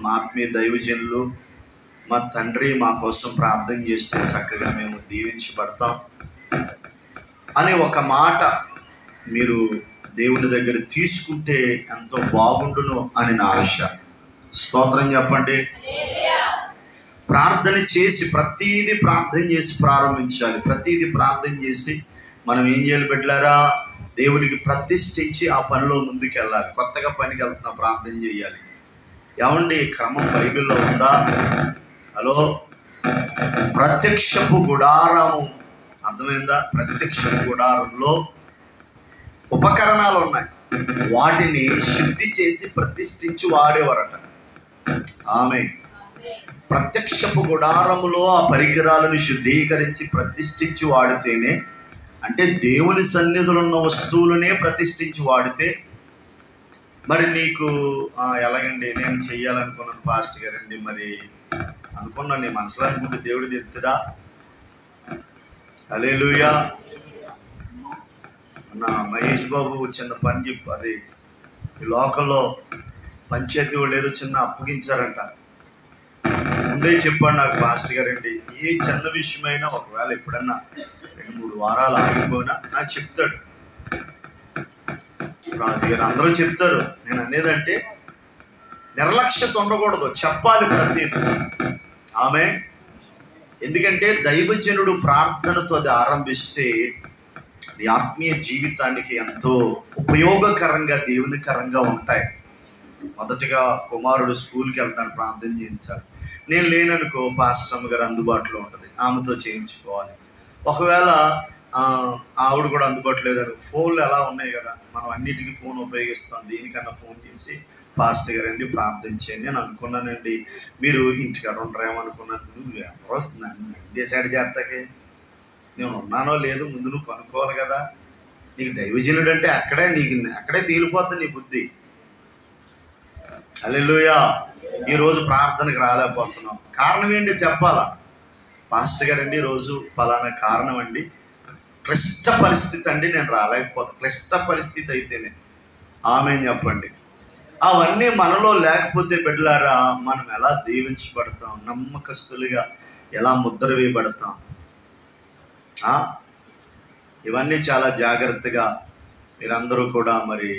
మా ఆత్మీయ దైవజనులు, మా తండ్రి మా కోసం ప్రార్థన చేస్తే చక్కగా మేము దీవించబడతాం అని ఒక మాట మీరు దేవుని దగ్గర తీసుకుంటే ఎంతో బాగుండును అని నా ఆశ. స్తోత్రం చెప్పండి. ప్రార్థన చేసి ప్రతీది ప్రార్థన చేసి ప్రారంభించాలి. ప్రతీది ప్రార్థన చేసి మనం ఏం చేయాలి బిడ్డలారా? దేవునికి ప్రతిష్ఠించి ఆ పనిలో ముందుకు వెళ్ళాలి. కొత్తగా పనికి వెళ్తున్నా ప్రార్థన చేయాలి. ఏమండి క్రమం బైబిల్లో ఉందా? హలో, ప్రత్యక్షపు గుడారము అర్థమైందా? ప్రత్యక్షపు గుడారంలో ఉపకరణాలు ఉన్నాయి. వాటిని శుద్ధి చేసి ప్రతిష్ఠించి వాడేవారట. ఆమె ప్రత్యక్షపు గుడారములో ఆ పరికరాలను శుద్ధీకరించి ప్రతిష్ఠించి వాడితేనే, అంటే దేవుని సన్నిధిలో ఉన్న వస్తువులనే ప్రతిష్ఠించి వాడితే మరి నీకు ఎలాగండి నేను చెయ్యాలనుకున్నాను పాస్టర్ గారండి, మరి అనుకున్నాను నీ మనసులో అనుకుంటే దేవుడు తెస్తుదా? హల్లెలూయా. నా మహేష్ బాబు చిన్న పని చెప్పు, అది ఈ లోకల్లో పంచాయతీ వాళ్ళు ఏదో చిన్న అప్పగించారంట. ముందే చెప్పాడు నాకు పాస్టర్ గారండి, ఏ చిన్న విషయమైనా ఒకవేళ ఎప్పుడన్నా 2-3 వారాలు ఆగిపోయినా నాకు చెప్తాడు. రాజుగారు అందరూ చెప్తారు. నేను అనేదంటే నిర్లక్ష్యత ఉండకూడదు, చెప్పాలి ప్రతిదీ. ఆమె ఎందుకంటే దైవజనుడు ప్రార్థనతో అది ఆరంభిస్తే అది ఆత్మీయ జీవితానికి ఎంతో ఉపయోగకరంగా దేవునికరంగా ఉంటాయి. మొదటిగా కుమారుడు స్కూల్కి వెళ్తాను, ప్రార్థన చేయించాలి. నేను లేననుకో పాస్టర్ అమ్మ గారు అందుబాటులో ఉంటుంది, ఆమెతో చేయించుకోవాలి. ఒకవేళ ఆవిడ కూడా అందుబాటులో లేదని, ఫోన్లు ఎలా ఉన్నాయి కదా, మనం అన్నిటికీ ఫోన్ ఉపయోగిస్తాం. దీనికన్నా ఫోన్ చేసి పాస్టర్ గారండి ప్రార్థన చేయండి అని అనుకున్నానండి, మీరు ఇంటికాడ ఉండరేమనుకున్నాను. నువ్వు ఎవరు వస్తున్నాను డిసైడ్ చేస్తాకే, నేను ఉన్నానో లేదో ముందు నువ్వు కనుక్కోవాలి కదా. నీకు దైవజనుడు అంటే అక్కడే తేలిపోతుంది నీ బుద్ధి. హల్లెలూయా. ఈరోజు ప్రార్థనకు రాలేకపోతున్నాం, కారణం ఏంటి చెప్పాలా? పాస్టర్ గారండి ఈరోజు పలానా కారణం అండి, క్లిష్ట పరిస్థితి అండి, నేను రాలేకపోతాను. క్లిష్ట పరిస్థితి అయితేనే ఆమేన్ చెప్పండి. అవన్నీ మనలో లేకపోతే బిడ్డలారా మనం ఎలా దీవించబడతాం? నమ్మకస్తులుగా ఎలా ముద్ర వేయబడతాం? ఇవన్నీ చాలా జాగ్రత్తగా మీరందరూ కూడా మరి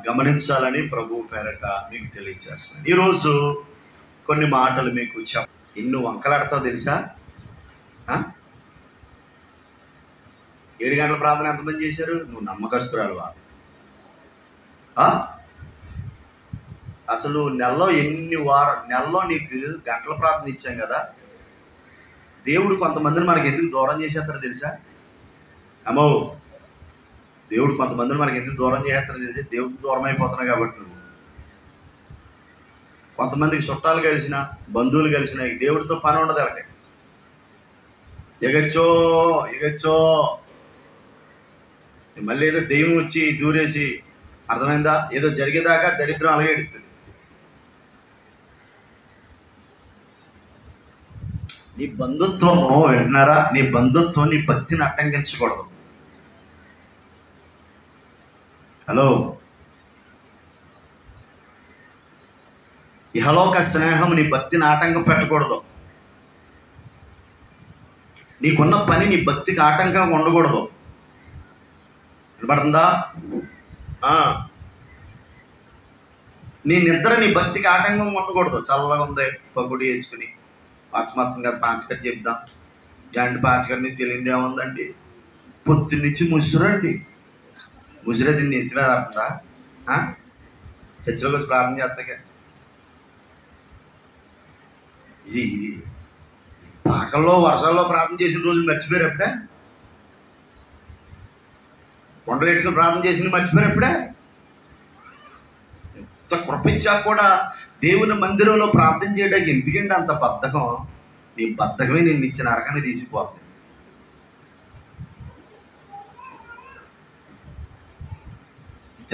గమనించాలని ప్రభు పేరట మీకు తెలియజేస్తాను. ఈరోజు కొన్ని మాటలు మీకు ఎన్ని వంకలాడతావు తెలుసా? 7 గంటల ప్రార్థన ఎంతమంది చేశారు? నువ్వు నమ్మకస్తురాలువా? అసలు నెలలో నెలలో నీకు గంటల ప్రార్థన ఇచ్చాం కదా. దేవుడు కొంతమందిని మనకి ఎందుకు దూరం చేసేస్తారో తెలుసా? అమ్మో, దేవుడు కొంతమందిని మనకి ఎందుకు దూరం చేసేస్తారో తెలుసా? దేవుడికి దూరం అయిపోతున్నావు కాబట్టి. నువ్వు కొంతమందికి చుట్టాలు కలిసిన, బంధువులు కలిసిన దేవుడితో పని ఉండదు. అలాగే ఎగచ్చో మళ్ళీ ఏదో దెయ్యం వచ్చి దూరేసి, అర్థమైందా? ఏదో జరిగేదాకా దరిద్రం అలాగే ఎడుతుంది. నీ బంధుత్వము వింటున్నారా? నీ బంధుత్వం నీ భక్తిని అడ్డంకించకూడదు. హలో, ఇహలోక స్నేహం నీ భక్తిని ఆటంకం పెట్టకూడదు. నీకున్న పని నీ భక్తికి ఆటంకంగా ఉండకూడదు. వినపడుతుందా? నీ నిద్ర నీ భక్తికి ఆటంకంగా ఉండకూడదు. చల్లగా ఉంది పగుడి వేసుకుని ఆత్మాత్మగా పాటగారు చెప్దాం, జాయింట్ పాటగారు మీకు తెలియదు ఏముందండి, పొద్దున్నుంచి ముసురే దీన్ని ఎత్తిమీద ఆడుతుందా? చర్చలోకి వచ్చి ప్రార్థన చేస్తాగా. ఇది పాకల్లో వర్షాల్లో ప్రార్థన చేసిన రోజులు మర్చిపోయారు ఎప్పుడే? కొండలు ఎట్టుకుని ప్రార్థన చేసిన మర్చిపోయారు ఎప్పుడే? ఎంత కృపించాక కూడా దేవుని మందిరంలో ప్రార్థన చేయడానికి ఎందుకంటే అంత బద్ధకం? నీ బద్ధకమే నిన్ను ఇచ్చిన అరకని తీసిపోతుంది.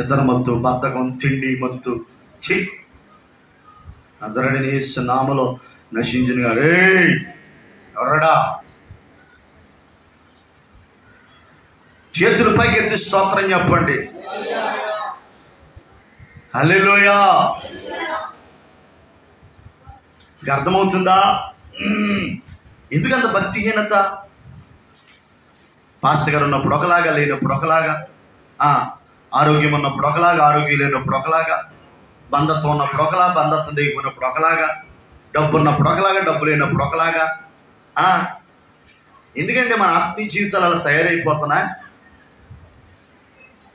ఇద్దరు మత్తు, బద్ధకం, తిండి మత్తు. నజరేయుడైన యేసు నామములో నశించిన గారే ఎవరడా? చేతుల పైకి ఎత్తి స్తోత్రం చెప్పండి. హల్లెలూయా. మీకు అర్థమవుతుందా? ఎందుకంత భక్తిహీనత? పాస్టర్ గారు ఉన్నప్పుడు ఒకలాగా, లేనప్పుడు ఒకలాగా, ఆరోగ్యం ఉన్నప్పుడు ఒకలాగా, ఆరోగ్యం లేనప్పుడు ఒకలాగా, బంధత్వం ఉన్నప్పుడు ఒకలా, బంధత్వం దిగిపోయినప్పుడు ఒకలాగా, డబ్బు ఉన్నప్పుడు ఒకలాగా, డబ్బు లేనప్పుడు ఒకలాగా. ఎందుకంటే మన ఆత్మీయ జీవితాలు అలా తయారైపోతున్నాయి.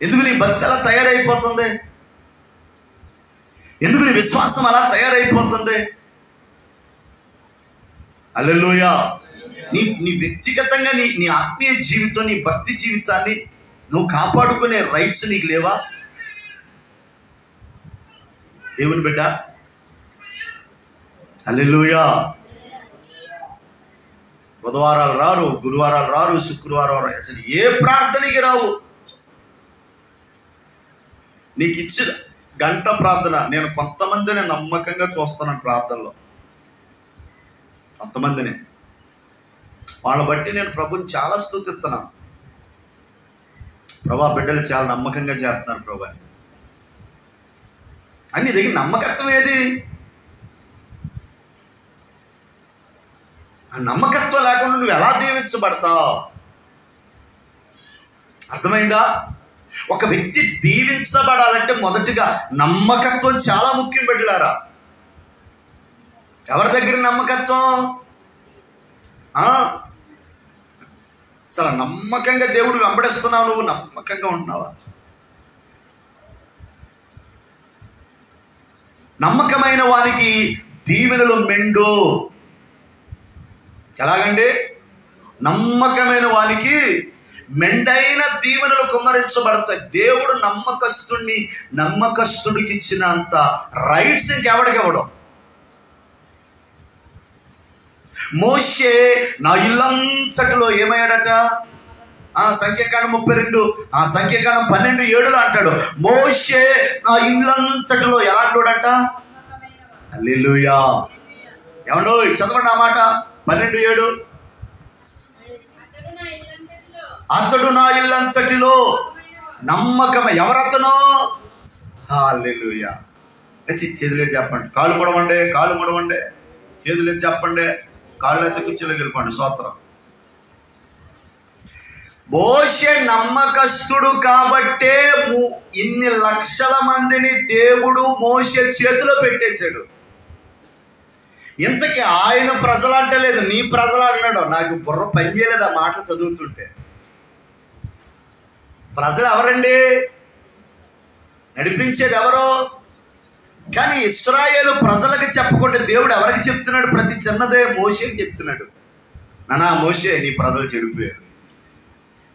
ఎందుకు నీ భక్తి అలా తయారైపోతుంది? ఎందుకు నీ విశ్వాసం అలా తయారైపోతుంది? హల్లెలూయా. నీ వ్యక్తిగతంగా నీ ఆత్మీయ జీవితం, నీ భక్తి జీవితాన్ని నువ్వు కాపాడుకునే రైట్స్ నీకు లేవా? దేవుని బిడ్డ, హల్లెలూయా. బుధవారాలు రారు, గురువారాలు రారు, శుక్రవారం రారు, అసలు ఏ ప్రార్థనకి రావు. నీకు ఇచ్చిన గంట ప్రార్థన, నేను కొంతమందిని నమ్మకంగా చూస్తున్నాను ప్రార్థనలో, కొంతమందిని, వాళ్ళ బట్టి నేను ప్రభుని చాలా స్తుతిస్తున్నాను. ప్రభా, బిడ్డలు చాలా నమ్మకంగా చేస్తున్నారు ప్రభా అని. దగ్గర నమ్మకత్వం ఏది? ఆ నమ్మకత్వం లేకుండా నువ్వు ఎలా దీవించబడతావు? అర్థమైందా? ఒక వ్యక్తి దీవించబడాలంటే మొదటిగా నమ్మకత్వం చాలా ముఖ్యం బిడ్డలారా. ఎవరి దగ్గర నమ్మకత్వం? అసలు నమ్మకంగా దేవుడు వెంబడిస్తున్నావు, నువ్వు నమ్మకంగా ఉంటున్నావా? నమ్మకమైన వానికి దీవెనలు మెండు. ఎలాగండి? నమ్మకమైన వానికి మెండైన దీవెనలు కుమ్మరించబడతాయి. దేవుడు నమ్మకస్తుడికి ఇచ్చినంత రైట్స్ ఇంకెవడికి ఇవ్వడం. మోషే నా ఇల్లంతటిలో ఏమయ్యాడట? సంఖ్యాకాండం 32, సంఖ్యాకాండం 12:7 అంటాడు, మోషే నా ఇల్లంతటిలో ఎలాంటోడట? హల్లెలూయా. ఏమండో చదవండి ఆ మాట. 12:7, అతడు నా ఇల్లంతటిలో నమ్మకం. ఎవరతను? హల్లెలూయా. చేతులెత్తి చెప్పండి. కాళ్ళు ముడవండి, కాళ్ళు ముడవండి, చేతులెత్తి చెప్పండి, కాళ్ళు ఎత్తి కుర్చీలోకి వెళ్ళిపోండి. స్తోత్రం. మోషే నమ్మకస్తుడు కాబట్టే ఇన్ని లక్షల మందిని దేవుడు మోషే చేతిలో పెట్టేశాడు. ఇంతకీ ఆయన ప్రజలు అంటలేదు, నీ ప్రజలు అన్నాడు. నాకు బుర్ర పని చేయలేదు ఆ మాటలు చదువుతుంటే. ప్రజలు ఎవరండి? నడిపించేది ఎవరో? కానీ ఇశ్రాయేలు ప్రజలకు చెప్పకుండా దేవుడు ఎవరికి చెప్తున్నాడు? ప్రతి చిన్నదే మోషేకి చెప్తున్నాడు. నానా మోషే, నీ ప్రజలు చెడిపోయారు,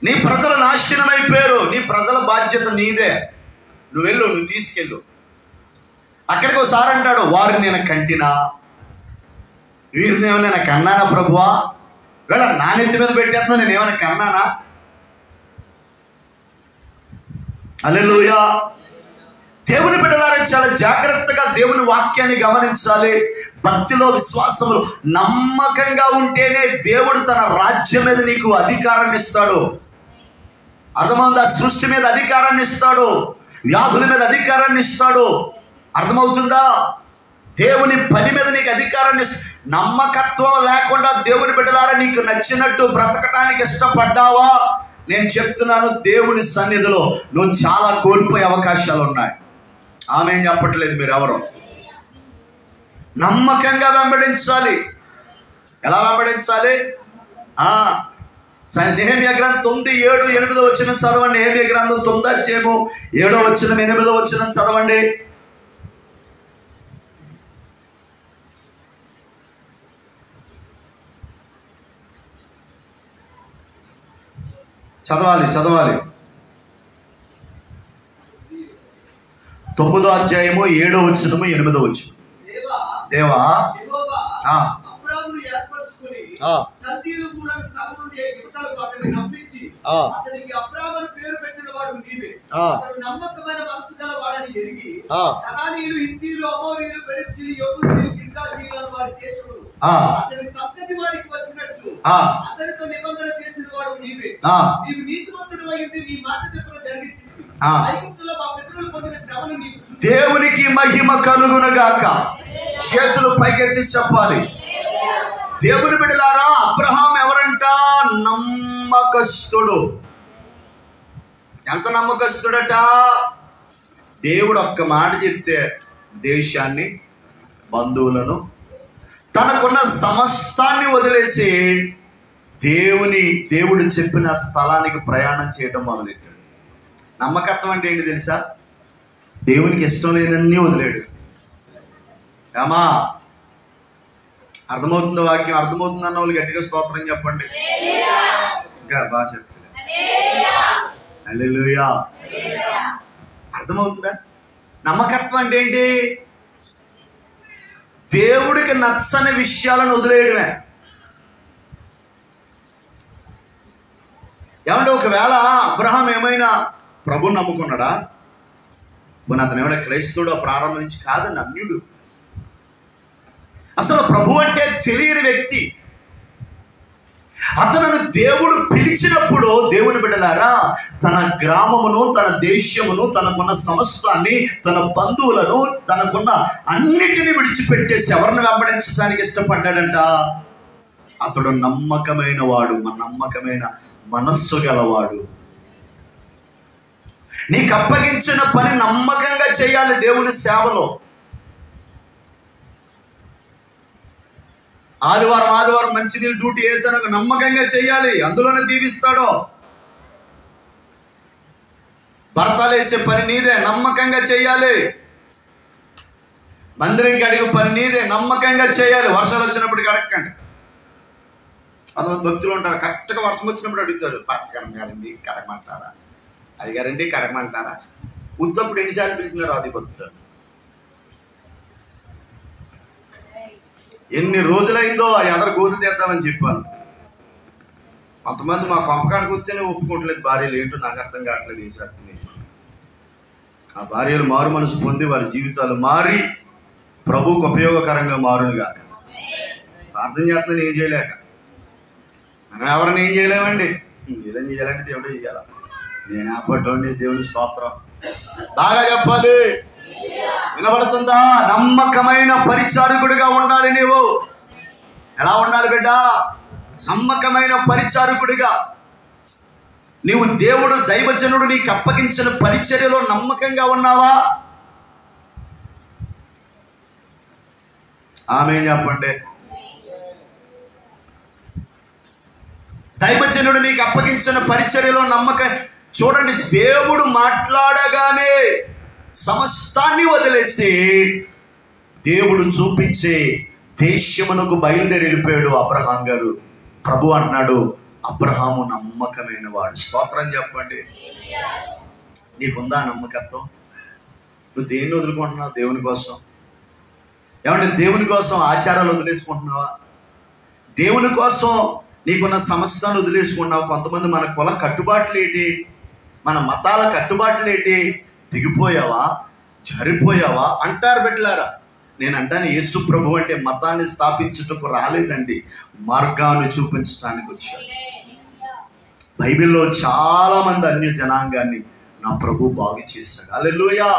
నీ ప్రజలు నాశనం అయిపోయారు, నీ ప్రజల బాధ్యత నీదే, నువ్వు వెళ్ళు, నువ్వు తీసుకెళ్ళు. అక్కడికి ఒకసారి అంటాడు, వారిని నేను కంటినా, వీరిని ఏమైనా కన్నానా ప్రభువా? వీళ్ళ నానెత్తి మీద పెట్టేస్తున్నా, నేను ఏమైనా కన్నానా? హల్లెలూయా. దేవుని బిడ్డలారా, చాలా జాగ్రత్తగా దేవుని వాక్యాన్ని గమనించాలి. భక్తిలో, విశ్వాసములో నమ్మకంగా ఉంటేనే దేవుడు తన రాజ్యం మీద నీకు అధికారాన్ని ఇస్తాడు. అర్థమవుతుందా? సృష్టి మీద అధికారాన్ని ఇస్తాడు, వ్యాధుల మీద అధికారాన్ని ఇస్తాడు. అర్థమవుతుందా? దేవుని పని మీద నీకు అధికారాన్ని నమ్మకత్వం లేకుండా దేవుని బిడ్డలారా నీకు నచ్చినట్టు బ్రతకడానికి ఇష్టపడ్డావా? నేను చెప్తున్నాను, దేవుని సన్నిధిలో నువ్వు చాలా కోల్పోయే అవకాశాలు ఉన్నాయి. ఆమె ఏం చెప్పట్లేదు మీరు ఎవరు. నమ్మకంగా వెంబడించాలి. ఎలా వెంబడించాలి? నెహెమ్యా గ్రంథం 9:7-8 చదవండి. నెహెమ్యా గ్రంథం 9:7-8 చదవండి. చదవాలి 9వ అధ్యాయము 7వ వచనము 8వ వచనం. దేవా దేవునికి మహిమ కలుగునుగాక. చేతులు పైకెత్తి చెప్పాలి. దేవుని బిడ్డలారా, అబ్రహాం ఎవరంట? నమ్మకస్తుడు. ఎంత నమ్మకస్తుడట? దేవుడు ఒక్క మాట చెప్తే దేశాన్ని, బంధువులను, తనకున్న సమస్తాన్ని వదిలేసి దేవుడు చెప్పిన స్థలానికి ప్రయాణం చేయడం మొదలెట్టాడు. నమ్మకత్వం అంటే ఏంటి తెలుసా? దేవునికి ఇష్టం లేనన్నీ వదిలేడు. ఏమా అర్థమవుతుందో వాక్యం? అర్థమవుతుంది అన్న వాళ్ళు గట్టిగా స్తోత్రం చెప్పండి. ఇంకా బాగా చెప్తారు. హల్లెలూయా. అర్థమవుతుందా? నమ్మకత్వం అంటే ఏంటి? దేవుడికి నచ్చని విషయాలను వదిలేయడమే. ఏమంటే ఒకవేళ అబ్రహాం ఏమైనా ప్రభుని నమ్ముకున్నాడా? పోనీ అతను ఏమైనా క్రైస్తవుడు ప్రారంభం నుంచి? కాదని అన్యుడు. అసలు ప్రభు అంటే తెలియని వ్యక్తి. అతను దేవుడు పిలిచినప్పుడు, దేవుని బిడ్డలారా, తన గ్రామమును, తన దేశమును, తనకున్న సమస్తాన్ని, తన బంధువులను, తనకున్న అన్నిటినీ విడిచిపెట్టేసి ఎవరిని వెంబడించడానికి ఇష్టపడ్డాడంట? అతడు నమ్మకమైన వాడు, నమ్మకమైన మనస్సు గలవాడు. నీకు అప్పగించిన పని నమ్మకంగా చేయాలి. దేవుని సేవలో ఆదివారం మంచినీళ్ళు డ్యూటీ వేసాను, నమ్మకంగా చేయాలి. అందులోనే దీవిస్తాడు. భర్తలు వేసే పని నీదే, నమ్మకంగా చేయాలి. మందిరంకి అడిగే పని నీదే, నమ్మకంగా చేయాలి. వర్షాలు వచ్చినప్పుడు అడగండి. కొంతమంది భక్తులు ఉంటారు, కరెక్ట్గా వర్షం వచ్చినప్పుడు అడుగుతారు, పాచకరం గారండి కడగమంటారా, అది గారండి కడగమంటారా. ఉత్తప్పుడు ఎన్నిసార్లు పిలిచినారు అది భక్తులు. ఎన్ని రోజులైందో ఎదరు గోతులు తెద్దామని చెప్పాను. కొంతమంది మా కొంపకాడికి వచ్చేనే ఒప్పుకోవట్లేదు భార్యలు. ఏంటో నాకు అర్థం కావట్లేదు. ఈసారి ఆ భార్యలు మారు మనసు పొంది వారి జీవితాలు మారి ప్రభువుకు ఉపయోగకరంగా మారునుగా. ప్రార్థన చేస్తున్నాను, ఏం చేయలేక. మనం ఎవరిని ఏం చేయలేమండి. ఏదైనా చేయాలంటే దేవుడే చేయాల. నేను ఆపట్టండి. దేవుని స్తోత్రం బాగా చెప్పాలి. వినబడుతుందా? నమ్మకమైన పరిచారకుడిగా ఉండాలి. నీవు ఎలా ఉండాలి బిడ్డ? నమ్మకమైన పరిచారకుడిగా. నీవు దేవుడు, దైవజనుడు నీకు అప్పగించిన పరిచర్యలో నమ్మకంగా ఉన్నావా? ఆమేన్ చెప్పండి. దైవజనుడు నీకు అప్పగించిన పరిచర్యలో నమ్మకం. చూడండి, దేవుడు మాట్లాడగానే సమస్తాన్ని వదిలేసి దేవుడు చూపించే దేశమునకు బయలుదేరి వెళ్ళిపోయాడు అబ్రహాం గారు. ప్రభు అన్నాడు, అబ్రహాము నమ్మకమైన వాడు. స్తోత్రం చెప్పండి. నీకుందా నమ్మకత్వం? నువ్వు దేన్ని వదులుకుంటున్నావు దేవుని కోసం? ఏమంటే దేవుని కోసం ఆచారాలు వదిలేసుకుంటున్నావా? దేవుని కోసం నీకున్న సమస్తాన్ని వదిలేసుకున్నావు. కొంతమంది మన కుల కట్టుబాట్లు ఏంటి, మన మతాల కట్టుబాట్లు ఏంటి, దిగిపోయావా, జారిపోయావా అంటారు బిడ్డలారా. నేను అంటాను, యేసు ప్రభు అంటే మతాన్ని స్థాపించుటకు రాలేదండి, మార్గాన్ని చూపించడానికి వచ్చాడు. బైబిల్లో చాలా మంది అన్య జనాంగాన్ని నా ప్రభు బాగు చేశాడు. హల్లెలూయా.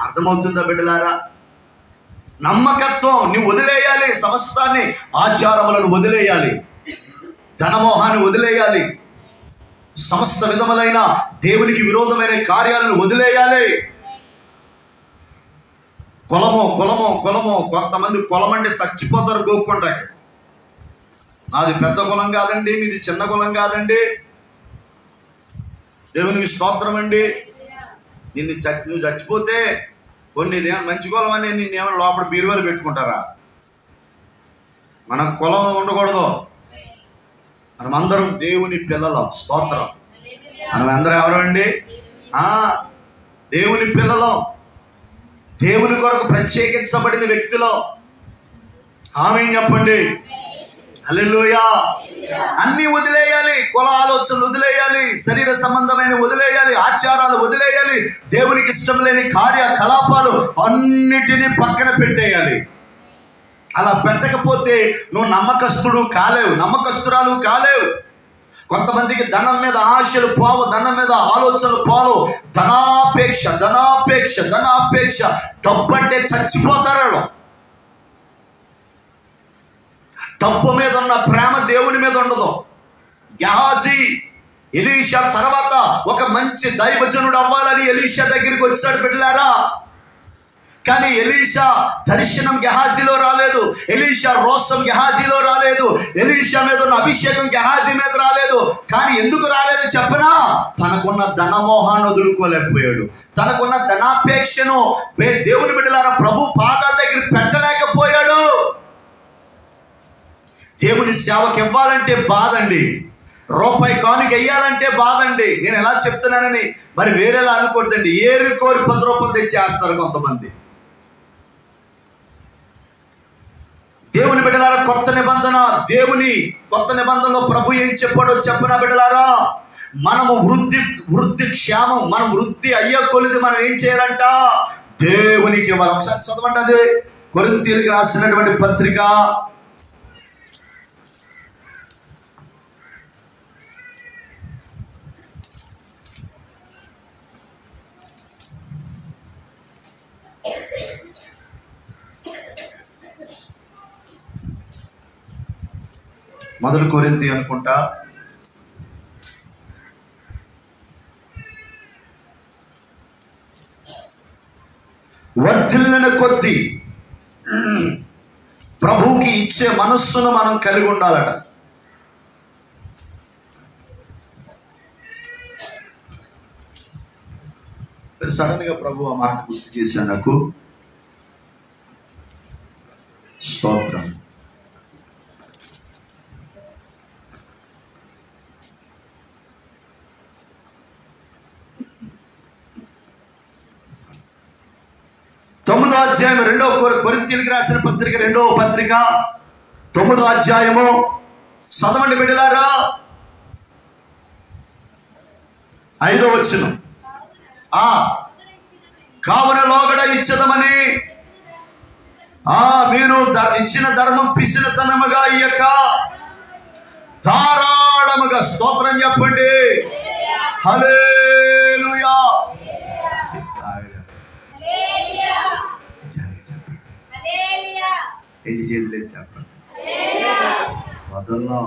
అర్థమవుతుందా బిడ్డలారా? నమ్మకత్వం నువ్వు వదిలేయాలి. సమస్తాన్ని, ఆచారములను వదిలేయాలి, ధనమోహాన్ని వదిలేయాలి, సమస్త విధములైన దేవునికి విరోధమైన కార్యాలను వదిలేయాలి. కులమో కొంతమంది కులం అంటే చచ్చిపోతారు గోక్కుండా. నాది పెద్ద కులం కాదండి, మీది చిన్న కులం కాదండి. దేవునికి స్తోత్రం అండి. నువ్వు చచ్చిపోతే కొన్ని మంచి కులం అని నిన్నేమైనా లోపల బీరువాలు పెట్టుకుంటారా? మన కులం ఉండకూడదు. మనమందరం దేవుని పిల్లలం. స్తోత్రం. మనం అందరం ఎవరు అండి? దేవుని పిల్లలం, దేవుని కొరకు ప్రత్యేకించబడిన వ్యక్తులు. ఆమేన్ చెప్పండి. హల్లెలూయా. అన్ని వదిలేయాలి. కుల ఆలోచనలు వదిలేయాలి, శరీర సంబంధమైన వదిలేయాలి, ఆచారాలు వదిలేయాలి, దేవునికి ఇష్టం లేని కార్యకలాపాలు అన్నిటినీ పక్కన పెట్టేయాలి. అలా పెట్టకపోతే నువ్వు నమ్మకస్తుడు కాలేవు, నమ్మకస్తురాలు కాలేవు. కొంతమందికి ధనం మీద ఆశలు పోవు, ధనం మీద ఆలోచనలు పోవు. ధనాపేక్ష ధనాపేక్ష ధనాపేక్ష. డబ్బు అంటే చచ్చిపోతారు. డబ్బు మీద ఉన్న ప్రేమ దేవుని మీద ఉండదు. గెహాజీ ఎలీషా తర్వాత ఒక మంచి దైవజనుడు అవ్వాలని ఎలీషా దగ్గరికి వచ్చాడు బిడ్డలారా. కానీ ఎలీషా దర్శనం గెహాజీలో రాలేదు, ఎలీషా రోషం గెహాజీలో రాలేదు, ఎలీషా మీద ఉన్న అభిషేకం గెహాజీ మీద రాలేదు. కానీ ఎందుకు రాలేదు చెప్పనా? తనకున్న ధనమోహాన్ని వదులుకోలేకపోయాడు. తనకున్న ధనాపేక్షను దేవుని బిడ్డలారా ప్రభు పాదాల దగ్గర పెట్టలేకపోయాడు. దేవుని సేవకి ఇవ్వాలంటే బాధండి, రూపాయి కానుక వెయ్యాలంటే బాధండి. నేను ఎలా చెప్తున్నానని మరి వేరేలా అనుకోద్దండి. ఏరుకోరి 10 రూపాయలు తెచ్చేస్తారు కొంతమంది. దేవుని బిడ్డలారా, కొత్త నిబంధన, దేవుని కొత్త నిబంధనలో ప్రభు ఏం చెప్పాడో చెప్పనా బిడ్డలారా? మనము వృద్ధి క్షేమం, మనం వృద్ధి అయ్యే కొలిది మనం ఏం చేయాలంట? దేవునికి ఇవ్వాలి. ఒకసారి చదవండి, అది కొరింథీయులకు రాసినటువంటి పత్రిక 1 కొరింథీ అనుకుంటా, వర్ధిల్లిన కొద్దీ ప్రభువుకి ఇచ్చే మనస్సును మనం కలిగి ఉండాలట. సడన్ గా ప్రభు ఆ మాట గుర్తు చేశాను నాకు. స్తోత్రం. తొమ్మిదో అధ్యాయం 2 కొరింథీయులకు రాసిన పత్రిక 2వ పత్రిక 9వ అధ్యాయము చదవండి బిడ్డలారా. 5వ వచనం. కావున లోగడ ఇచ్చదమని మీరు ఇచ్చిన ధర్మం పిసినతనముగా ఇయ్యక ధారాళముగా. స్తోత్రం చెప్పండి. హల్లెలూయా. ఎన్ని చేతులు చెప్పండి. వదల్లో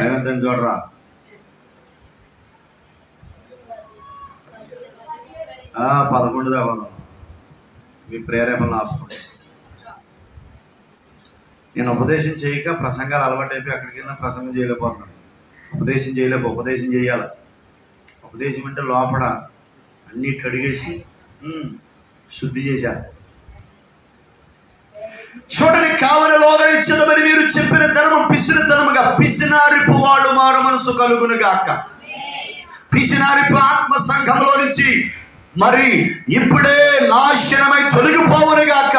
ఏమంతం చూడరా. ఆ 11 దాకా మీ ప్రేరేపణలు ఆపుకోండి. నేను ఉపదేశం చేయక ప్రసంగాలు అలవాటు అయిపోయి అక్కడికి వెళ్ళిన ప్రసంగం చేయలేకపోతున్నాను. ఉపదేశం చేయాలి. ఉపదేశం అంటే లోపల అన్నీ కడిగేసి శుద్ధి చేశారు. చూడని కావన లోగడ ఇచ్చదమని మీరు చెప్పిన ధర్మం పిసినతనముగా. పిసినారిపు వాళ్ళు మారు మనసు కలుగును గాక. పిసినారిపు ఆత్మ సంఘంలో నుంచి మరి ఇప్పుడే నాశనమై తొలగిపోవును గాక.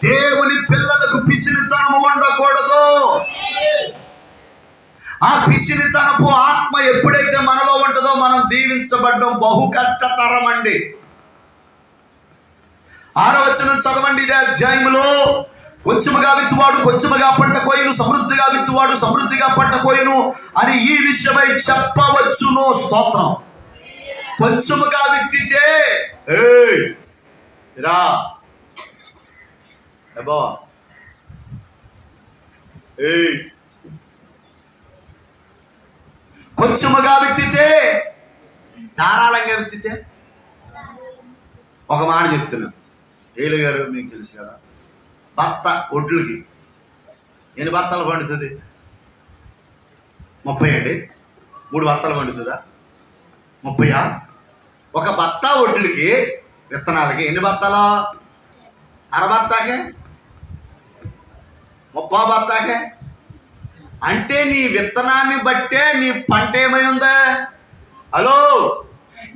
దేవుని పిల్లలకు పిసినితనము ఉండకూడదు. ఆ పిసినితనపు ఆత్మ ఎప్పుడైతే మనలో ఉంటుందో మనం దీవించబడ్డం బహు కష్టతరం అండి. 6వ వచనం చదవండి ఇదే అధ్యాయంలో. కొంచెముగా విత్తువాడు కొంచెముగా పంట కోయును, సమృద్ధిగా విత్తువాడు సమృద్ధిగా పంట కోయును అని ఈ విషయమై చెప్పవచ్చును. స్తోత్రం. కొంచెముగా విత్తితే కొంచెముగా విత్తితే, ధారాళంగా విత్తితే. ఒక మాట చెప్తున్నా, జైలు గారు మీకు తెలుసు కదా, బత్త ఒడ్లకి ఎన్ని బత్తాలు పండుతుంది? 30 అండి. 3 బత్తాలు పండుతుందా? 30. ఒక బత్తా ఒడ్లకి విత్తనాలకి ఎన్ని బత్తాలు? 60 బత్తాకే, 30 బత్తాకే. అంటే నీ విత్తనాన్ని బట్టే నీ పంట ఏమై ఉందా? హలో,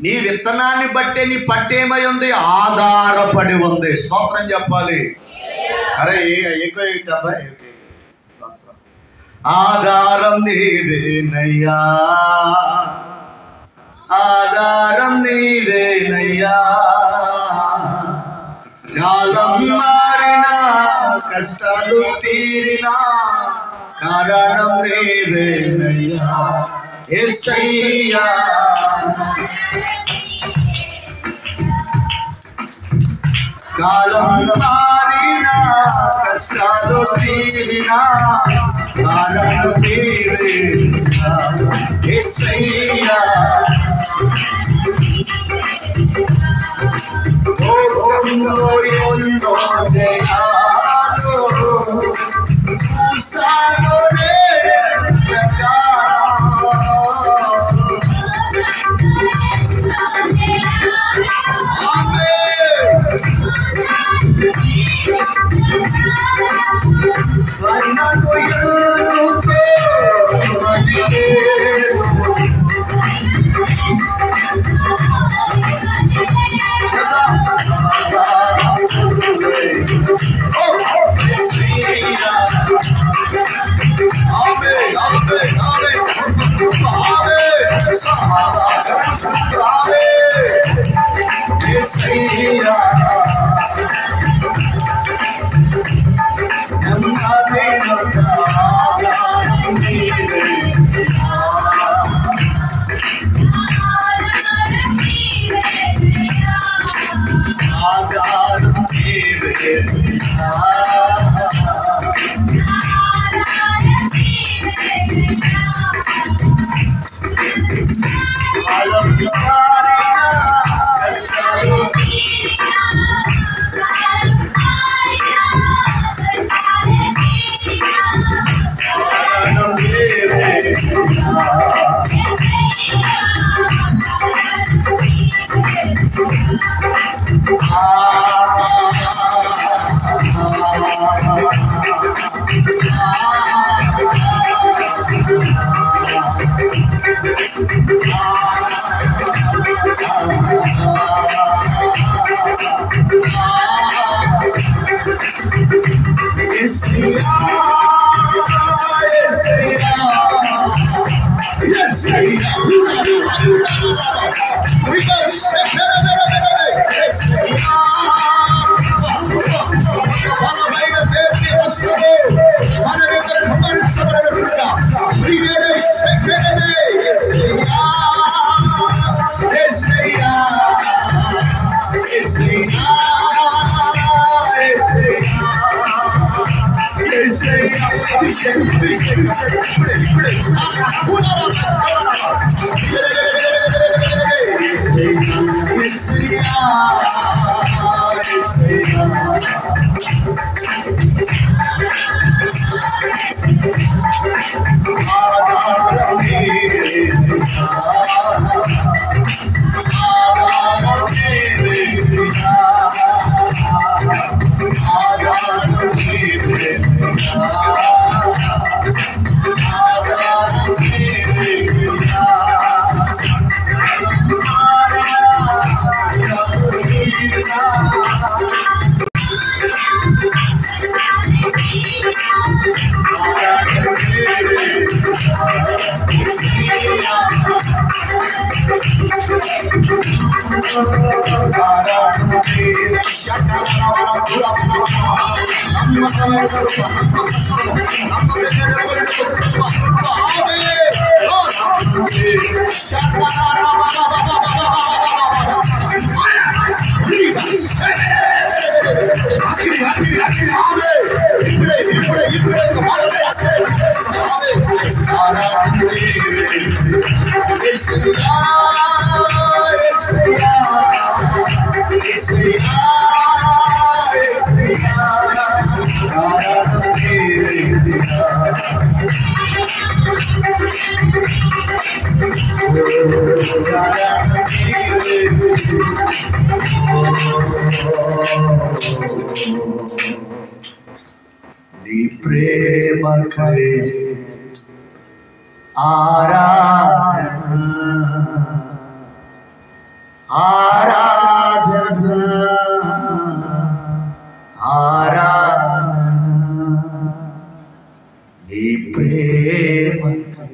నీ విత్తనాన్ని బట్టే నీ పంట ఏమై ఉంది? ఆధారపడి ఉంది. స్తోత్రం చెప్పాలి. అరే ఎక్కువ డబ్బా. ఆధారం నీవేనయ్యా, ఆధారం నీవేనయ్యా. కాలం మారినా, కష్టాలు తీరినా, కారణం నీవేనయ్యా యేసయ్యా. కాలం మారినా కష్టాలు తీరినా కారణం నీవేనయ్యా యేసయ్యా. లోకంలో ఎన్నో జయాలు చూసాను నీ ప్రేమకై ఆరాధన ఆరాధన ఆరాధన నీ ప్రేమకై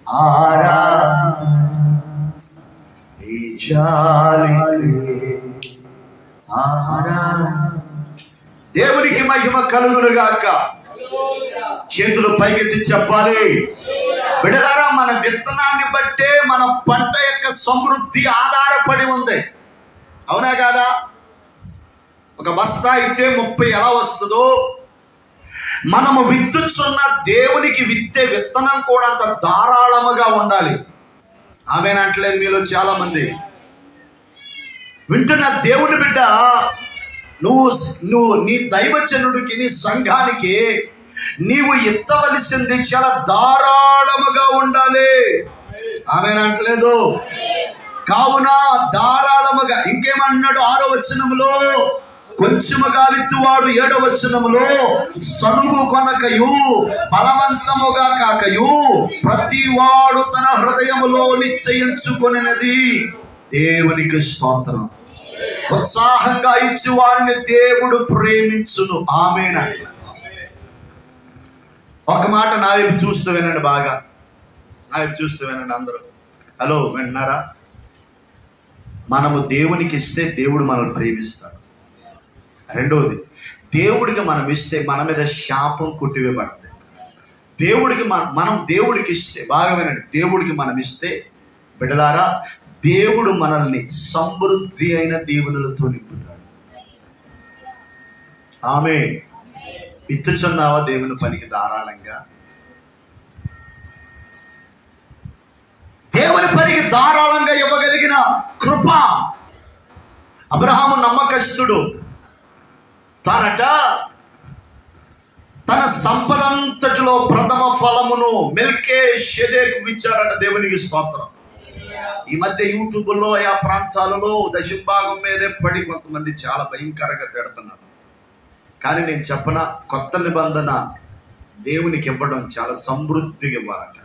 ఆరాధన నీ జాలికై ఆరాధన. దేవునికి మహిమ కలుగును గాక. చేతులు పైకెత్తి చెప్పాలి. బిడ్డలారా, మన విత్తనాన్ని బట్టే మన పంట యొక్క సమృద్ధి ఆధారపడి ఉంది. అవునా కాదా? ఒక బస్తా ఇచ్చే 30 ఎలా వస్తుందో, మనము విత్తుచున్న దేవునికి విత్తే విత్తనం కూడా అంత ధారాళముగా ఉండాలి. ఆమేనంటలేదు మీలో చాలా మంది. వింటున్న దేవుని బిడ్డ, నువ్వు నీ దైవజనుడికి, నీ సంఘానికి నీవు ఎత్తవలసింది చాలా ధారాళముగా ఉండాలి. ఆమేనంటలేదు. కావున ధారాళముగా, ఇంకేమన్నాడు 6వ వచనములో, కొంచెముగా విత్తువాడు 7వ వచనములో సనుగు కొనకయు బలవంతముగా కాకయు ప్రతి వాడు తన హృదయములో నిశ్చయించుకొనినది దేవునికి స్తోత్రం. ఉత్సాహంగా ఇచ్చి వారిని దేవుడు ప్రేమించును. ఆమేన్. ఒక మాట నా వైపు చూస్తూ వినండి, బాగా నా వైపు చూస్తూ వినండి అందరూ. హలో, వింటున్నారా? మనము దేవునికి ఇస్తే దేవుడు మనల్ని ప్రేమిస్తాడు. రెండవది, దేవుడికి మనం ఇస్తే మన మీద శాపం కొట్టివేయబడుతుంది. మనం దేవుడికి ఇస్తే, బాగా వినండి, దేవుడికి మనం ఇస్తే బిడ్డలారా, దేవుడు మనల్ని సమృద్ధి అయిన దీవెనలతో నింపుతాడు. ఆమేన్. విత్తుచున్నావా దేవుని పనికి ధారాళంగా? దేవుని పనికి ధారాళంగా ఇవ్వగలిగిన కృప. అబ్రహాము నమ్మకస్తుడు. తన సంపదంతటిలో ప్రథమ ఫలమును మెల్కీషెదెకు ఇచ్చాడట. దేవునికి స్తోత్రం. ఈ మధ్య యూట్యూబ్లో ఆ ప్రాంతాలలో దశభాగం మీదే పడి కొంతమంది చాలా భయంకరంగా తిడుతున్నారు. కానీ నేను చెప్పన, కొత్త నిబంధన దేవునికి ఇవ్వడం చాలా సమృద్ధిగా ఇవ్వాలట.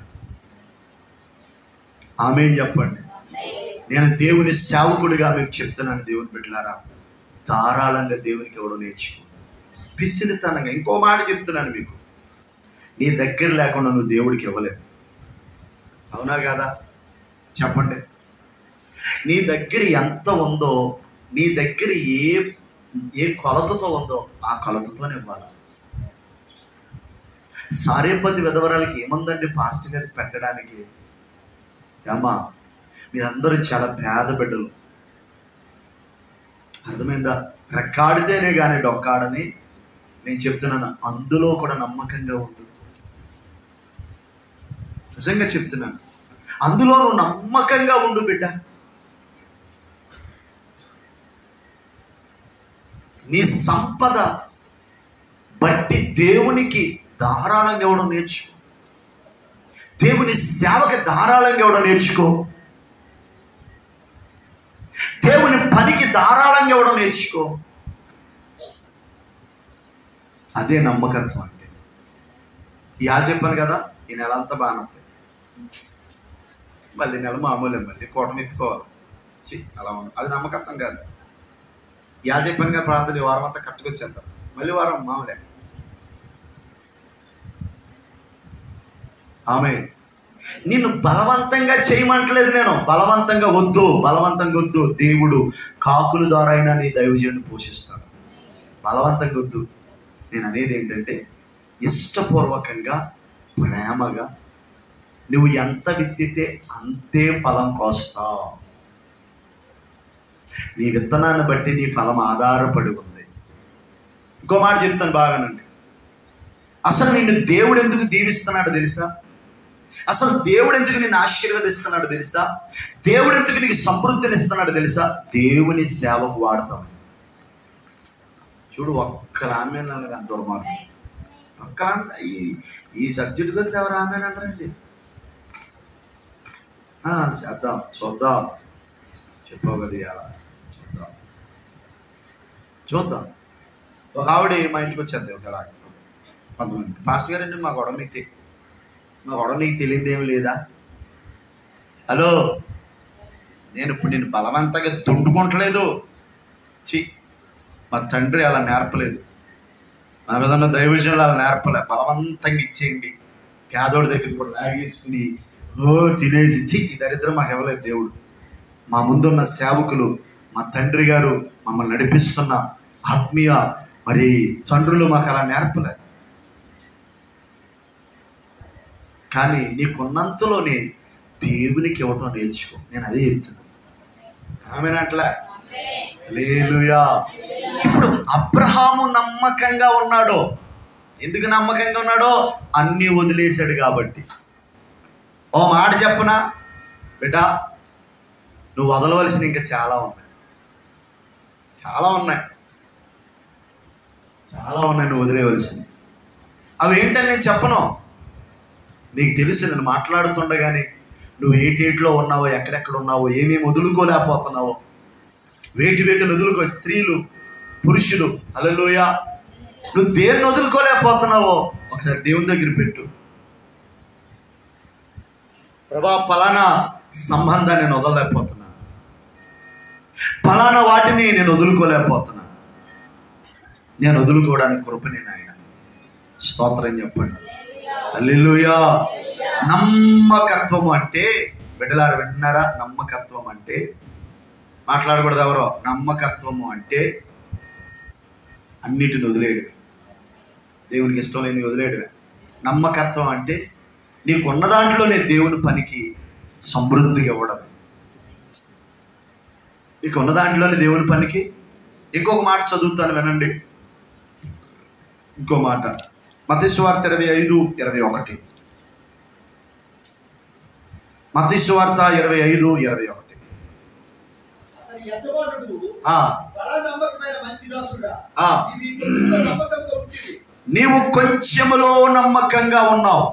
ఆమేన్ చెప్పండి. నేను దేవుని సేవకుడిగా మీకు చెప్తున్నాను, దేవుని బిడ్డలారా, ధారాళంగా దేవునికి ఇవ్వడం నేర్చుకో. పిసినితనంగా. ఇంకో మాట చెప్తున్నాను మీకు, నీ దగ్గర లేకుండా నువ్వు దేవుడికి ఇవ్వలేవు. అవునా కాదా? చెప్పండి. నీ దగ్గర ఎంత ఉందో, నీ దగ్గర ఏ కొలతతో ఉందో ఆ కొలతతోనే ఇవ్వాలి. సారేపతి విధవరాలకి ఏముందండి పాస్టర్ గారికి పెట్టడానికి? అమ్మా, మీరందరూ చాలా పేద బిడ్డలు. అర్థమైందా? రెక్కాడితేనే కానీ డొక్కాడని నేను చెప్తున్నాను. అందులో కూడా నమ్మకంగా ఉండు. నిజంగా చెప్తున్నాను, అందులో నువ్వు నమ్మకంగా ఉండు బిడ్డ. నీ సంపద బట్టి దేవునికి ధారాళంగా ఇవ్వడం నేర్చుకో. దేవుని సేవకి ధారాళంగా ఇవ్వడం నేర్చుకో. దేవుని పనికి ధారాళంగా ఇవ్వడం నేర్చుకో. అదే నమ్మకత్వం అంటే. చెప్పాను కదా, ఈ నెల అంతా బాగానే ఉంటుంది, మళ్ళీ నెల మామూలే, మళ్ళీ కూటమి ఎత్తుకోవాలి. అలా ఉంది. అది నమ్మకత్వం కాదు. చెప్పాను కదా, ప్రాంతం ఈ వారం అంతా కట్టుకొచ్చేద్దాం, మళ్ళీ వారం మామూలే. ఆమె నిన్ను బలవంతంగా చేయమంటలేదు నేను. బలవంతంగా వద్దు. దేవుడు కాకుల ద్వారా అయినా నీ దైవజనుడిని పోషిస్తాడు. బలవంతంగా వద్దు. నేను అనేది ఏంటంటే, ఇష్టపూర్వకంగా, ప్రేమగా నువ్వు ఎంత విత్తితే అంతే ఫలం కోస్తావు. నీ విత్తనాన్ని బట్టి నీ ఫలం ఆధారపడి ఉంది. ఇంకో మాట చెప్తాను బాగానండి. అసలు నిన్ను దేవుడు ఎందుకు దీవిస్తున్నాడు తెలుసా? అసలు దేవుడు ఎందుకు నిన్ను ఆశీర్వదిస్తున్నాడు తెలుసా? దేవుడు ఎందుకు నీకు సమృద్ధిని ఇస్తున్నాడు తెలుసా? దేవుని సేవకు వాడతాం. చూడు, ఒక్క రామేన్ అన్నది అంత దుర్మార్గం. ఒక్క ఈ సబ్జెక్టు గురించి ఎవరు రామేన్ అంటారండి? చేద్దాం, చూద్దాం, చెప్పావు కదా, చూద్దాం. ఒక ఆవిడ మా ఇంటికి వచ్చేద్దాం. ఒక కొంతమంది పాస్టర్ గారండి, మా గొడవ నీకు తెలియదు ఏమి లేదా? హలో, నేను ఇప్పుడు నేను బలవంతంగా దుండుకుంటలేదు. మా తండ్రి అలా నేర్పలేదు, మా విధంగా దైవజనులు అలా నేర్పలే. బలవంతంగా ఇచ్చేయండి, పేదోడి దగ్గర కూడా లాగేసుకుని తినేసి ఈ దరిద్రం మాకు ఇవ్వలేదు దేవుడు. మా ముందున్న సేవకులు, మా తండ్రి గారు, మమ్మల్ని నడిపిస్తున్న ఆత్మీయ తండ్రులు మాకు అలా నేర్పలేదు. కానీ నీకున్నంతలోనే దేవునికి ఇవ్వడం నేర్చుకో. నేను అదే చెప్తున్నాను. ఆమెనట్లా హల్లెలూయా. ఇప్పుడు అబ్రహాము నమ్మకంగా ఉన్నాడో, ఎందుకు నమ్మకంగా ఉన్నాడో? అన్నీ వదిలేశాడు కాబట్టి. ఓ మాట చెప్పనా బిడ్డ, నువ్వు వదలవలసిన ఇంకా చాలా ఉన్నాయి, చాలా ఉన్నాయి, చాలా ఉన్నాయి నువ్వు వదిలేవలసింది. అవి ఏంటని నేను చెప్పను, నీకు తెలుసు. నేను మాట్లాడుతుండగానే నువ్వు ఏటేట్లో ఉన్నావో, ఎక్కడెక్కడ ఉన్నావో, ఏమేమి వదులుకోలేకపోతున్నావో, వేటి వదులుకో. స్త్రీలు, పురుషులు, హల్లెలూయా, నువ్వు దేన్ని వదులుకోలేకపోతున్నావో ఒకసారి దేవుని దగ్గర పెట్టు. ప్రభా, పలానా సంబంధాన్ని నేను వదలలేకపోతున్నా, పలానా వాటిని నేను వదులుకోలేకపోతున్నా, నేను వదులుకోవడానికి కృపని నాయన. స్తోత్రం చెప్పండి. హల్లెలూయా. నమ్మకత్వం అంటే, బిడ్డలారా వింటున్నారా? నమ్మకత్వం అంటే మాట్లాడకూడదు ఎవరో. నమ్మకత్వము అంటే అన్నిటిని వదిలేయడమే, దేవునికి ఇష్టం లేని వదిలేయడమే. నమ్మకత్వం అంటే నీకున్న దాంట్లోనే దేవుని పనికి సమృద్ధిగా ఇవ్వడం. నీకున్న దాంట్లోనే దేవుని పనికి. ఇంకొక మాట చదువుతాను వినండి, ఇంకో మాట. మత్తయి సువార్త 25:21. మత్తయి సువార్త 25:21. నీవు కొంచెములో నమ్మకంగా ఉన్నావు.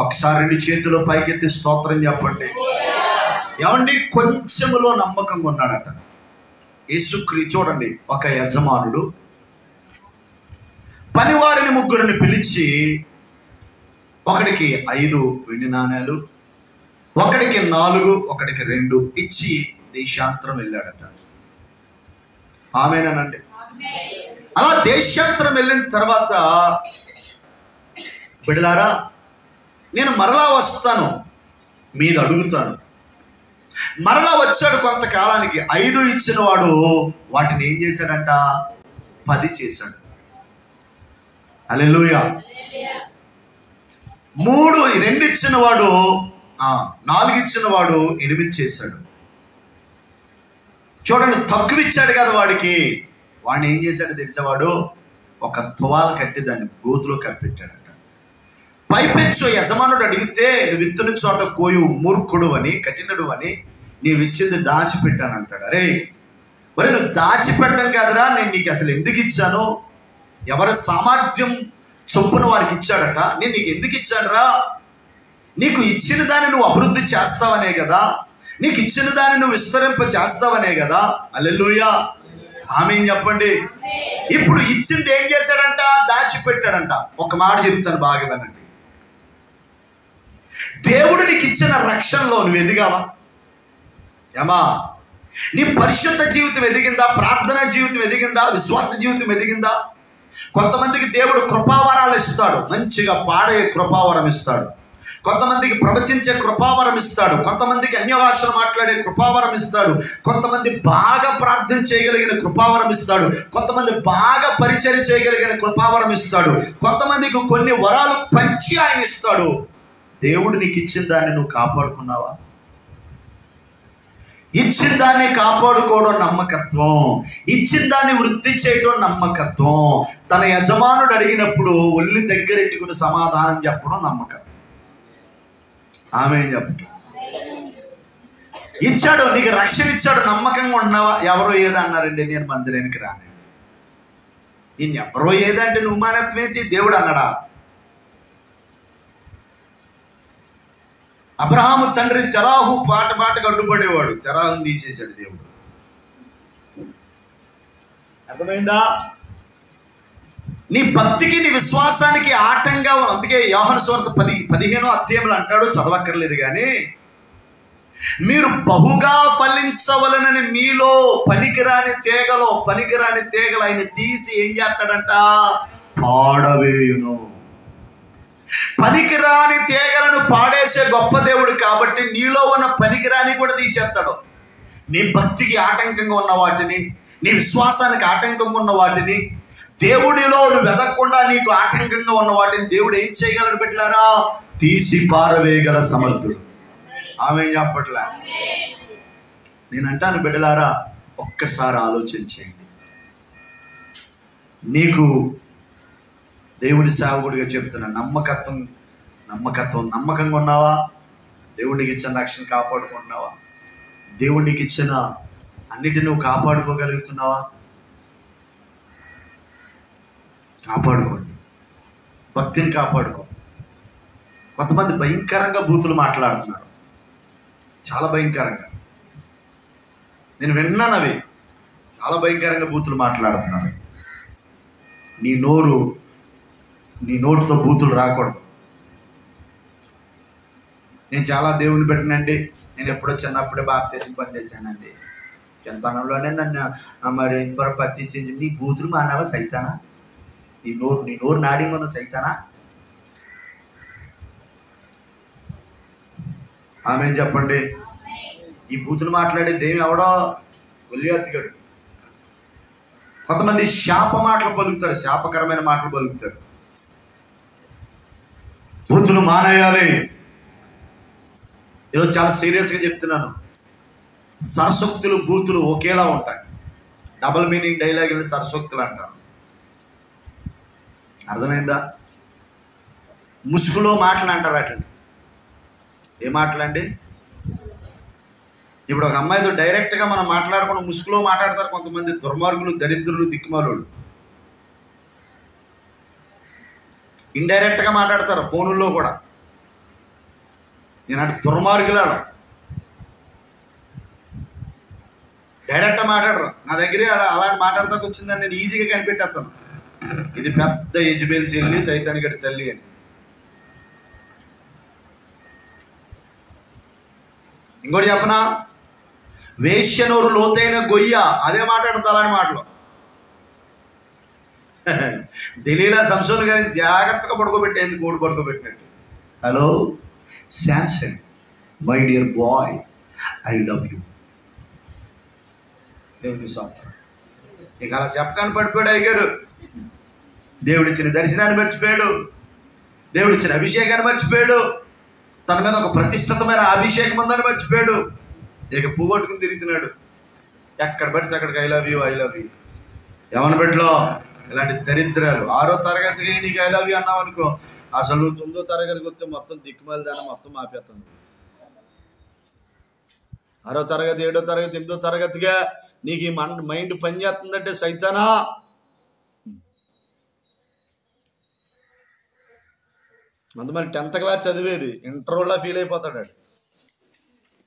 ఒకసారి 2 చేతులు పైకెత్తి స్తోత్రం చెప్పండి. ఏమండి? కొంచెములో నమ్మకంగా ఉన్నాడట యేసుక్రీస్తు. చూడండి, ఒక యజమానుడు పనివారిని 3 పిలిచి, ఒకడికి 5 వెండి నాణేలు, ఒకడికి 4, ఒకడికి 2 ఇచ్చి దేశాంతరం వెళ్ళాడట. ఆమేనండి. అలా దేశాంతరం వెళ్ళిన తర్వాత, బిడ్డలారా, నేను మరలా వస్తాను, మీద అడుగుతాను. మరలా వచ్చాడు. కొంతకాలానికి 5 ఇచ్చిన వాడు వాటిని ఏం చేశాడంట? 10 చేశాడు. హల్లెలూయా. 2 ఇచ్చిన వాడు 4 ఇచ్చిన వాడు 8 చేశాడు. చూడండి, తక్కువ ఇచ్చాడు కదా వాడికి. వాడిని ఏం చేశాడు తెలిసేవాడు? ఒక తువాలు కట్టి దాన్ని గోతులో కప్పెట్టాడట. పైపెచ్చు యజమానుడు అడిగితే, నువ్వు విత్తుని చోట కోయు మూర్ఖుడు అని, కఠినుడు అని, నీవు ఇచ్చింది దాచిపెట్టానంటాడు. అరే మరి నువ్వు దాచిపెట్టడం కాదురా, నేను నీకు అసలు ఎందుకు ఇచ్చాను? ఎవరి సామర్థ్యం చొప్పున వారికి ఇచ్చాడట. నేను నీకు ఎందుకు ఇచ్చానురా? నీకు ఇచ్చిన దాన్ని నువ్వు అభివృద్ధి చేస్తావనే కదా, నీకు ఇచ్చిన దాన్ని నువ్వు విస్తరింప చేస్తావనే కదా. హల్లెలూయా. ఆమేన్ చెప్పండి. ఇప్పుడు ఇచ్చింది ఏం చేశాడంట? దాచిపెట్టాడంట. ఒక మాట చెప్తాను, బాగా వినండి. దేవుడు నీకు ఇచ్చిన రక్షణలో నువ్వు ఎదిగావా? ఏమా, నీ పరిశుద్ధ జీవితం ఎదిగిందా? ప్రార్థనా జీవితం ఎదిగిందా? విశ్వాస జీవితం ఎదిగిందా? కొంతమందికి దేవుడు కృపావరాలు ఇస్తాడు, మంచిగా పాడే కృపావరం ఇస్తాడు. కొంతమందికి ప్రవచించే కృపావరం ఇస్తాడు. కొంతమందికి అన్యభాషలు మాట్లాడే కృపావరం ఇస్తాడు. కొంతమంది బాగా ప్రార్థన చేయగలిగిన కృపావరం ఇస్తాడు. కొంతమంది బాగా పరిచయం చేయగలిగిన కృపావరం ఇస్తాడు. కొంతమందికి కొన్ని వరాలు పంచి ఆయన ఇస్తాడు. దేవుడు నీకు ఇచ్చిన దాన్ని నువ్వు కాపాడుకున్నావా? ఇచ్చిన దాన్ని కాపాడుకోవడం నమ్మకత్వం. ఇచ్చిన దాన్ని వృద్ధి చేయడం నమ్మకత్వం. తన యజమానుడు అడిగినప్పుడు ఒళ్ళు దగ్గరెట్టుకుని సమాధానం చెప్పడం నమ్మకత్వం. ఆమేన్ చెప్పండి. ఇచ్చాడు, నీకు రక్షణ ఇచ్చాడు, నమ్మకంగా ఉన్నావా? ఎవరో ఏదో అన్నారండి, నేను మందిరానికి రానండి. నేను ఎవరో ఏదంటే నువ్వు మానత్వం ఏంటి? దేవుడు అన్నాడా? అబ్రహాము తండ్రి తెరాహు పాటకు అడ్డుపడేవాడు, తెరాహుని తీసేశాడు దేవుడు. అర్థమైందా? నీ భక్తికి, నీ విశ్వాసానికి ఆటంగా. అందుకే యోహాను సువార్త 15వ అధ్యాయంలో అంటాడు, చదవక్కర్లేదు కానీ, మీరు బహుగా ఫలించవలనని మీలో పనికిరాని తీగలు ఆయన తీసి ఏం చేస్తాడంట? పాడవేయును. పనికిరాని తీగలను పాడేసే గొప్ప దేవుడు కాబట్టి నీలో ఉన్న పనికిరాని కూడా తీసేస్తాడు. నీ భక్తికి ఆటంకంగా ఉన్న వాటిని, నీ విశ్వాసానికి ఆటంకంగా ఉన్న వాటిని, దేవుడిలో నువ్వు వెదకకుండా నీకు ఆటంకంగా ఉన్న వాటిని దేవుడు ఏం చేయగలడు బిడ్డలారా? తీసి పారవేయగల సమర్థుడు. ఆమె చెప్పట్లే. నేను అంటాను బిడ్డలారా, ఒక్కసారి ఆలోచించేయండి. నీకు దేవుడి సేవకుడిగా చెప్తున్నా, నమ్మకంగా ఉన్నావా? దేవుడికి ఇచ్చిన రక్షణ కాపాడుకుంటున్నావా? దేవుడికి ఇచ్చిన అన్నిటిని నువ్వు కాపాడుకోగలుగుతున్నావా? కాపాడుకోండి, భక్తిని కాపాడుకో. కొంతమంది భయంకరంగా బూతులు మాట్లాడుతున్నారు, చాలా భయంకరంగా. నేను విన్నాను, అవి చాలా భయంకరంగా బూతులు మాట్లాడుతున్నారు. నీ నోటితో బూతులు రాకూడదు. నేను చాలా దేవుని పెట్టినండి. నేను ఎప్పుడో చిన్నప్పుడే బాప్తిజం పొందించానండి. చిన్నతనంలోనే నన్ను మరి పట్టించింది. నీ బూతులు మానవ సైతానా? నీ నోరు నాడి ఉన్న సైతానా? ఆమె చెప్పండి. ఈ బూతులు మాట్లాడే దేవి ఎవడో గొల్లియాతిగాడు. కొంతమంది శాప మాటలు పలుకుతారు, శాపకరమైన మాటలు పలుకుతారు. బూతులు మానేయాలి. ఈరోజు చాలా సీరియస్గా చెప్తున్నాను. సరసోక్తులు బూతులు ఒకేలా ఉంటాయి. డబుల్ మీనింగ్ డైలాగులు సరసోక్తులు అంటారు. అర్థమైందా? ముసుగులో మాటలు అంటారు. అట్లా ఏ మాటలండి? ఇప్పుడు ఒక అమ్మాయితో డైరెక్ట్గా మనం మాట్లాడకుండా ముసుగులో మాట్లాడతారు కొంతమంది దుర్మార్గులు, దరిద్రులు, దిక్కుమాలులు. ఇండైరెక్ట్గా మాట్లాడతారు ఫోనుల్లో కూడా. నేను అంటే దుర్మార్గులాడు. డైరెక్ట్గా మాట్లాడరు. నా దగ్గరే అలాంటి మాట్లాడతాకు వచ్చిందని నేను ఈజీగా కనిపెట్టేస్తాను. ఇది పెద్ద యెజబెల్ చెల్లి, సైతానికటి తల్లి అని. ఇంకోటి చెప్పనా? వేశ్యనూరు లోతైన గొయ్య, అదే మాట్లాడతా అలాంటి మాటలు. ఢిల్లీలో సంసోన్ గారిని జాగ్రత్తగా పడుకోబెట్టేందుకు గోడు పడుకోబెట్టినట్టు. Hello Samsung, my dear boy, I love you. దేవుని స్తోత్రం. ఇక అలా చెప్పకాన్ని పడిపోయాడు అయ్యారు. దేవుడిచ్చిన దర్శనాన్ని మర్చిపోయాడు, దేవుడిచ్చిన అభిషేకాన్ని మర్చిపోయాడు, తన మీద ఒక ప్రతిష్ఠితమైన అభిషేకం ఉందని మర్చిపోయాడు. ఇక పువ్వట్టుకుని తిరుగుతున్నాడు. ఎక్కడ పడితే అక్కడికి I love you, I love you. ఏమని పెట్టలో ఇలాంటి దరిద్రాలు. 6వ తరగతికి నీకు ఐ లవ్ యూ అన్నావు అనుకో, అసలు నువ్వు 9వ తరగతికి వస్తే మొత్తం దిక్కుమాలి దాన్ని మొత్తం ఆపేస్తుంది. 6వ తరగతి, 7వ తరగతి, 8వ తరగతిగా నీకు ఈ మైండ్ పనిచేస్తుందంటే సైతానా. కొంతమంది 10th క్లాస్ చదివేది ఇంటర్వ్యూలో ఫీల్ అయిపోతాడు.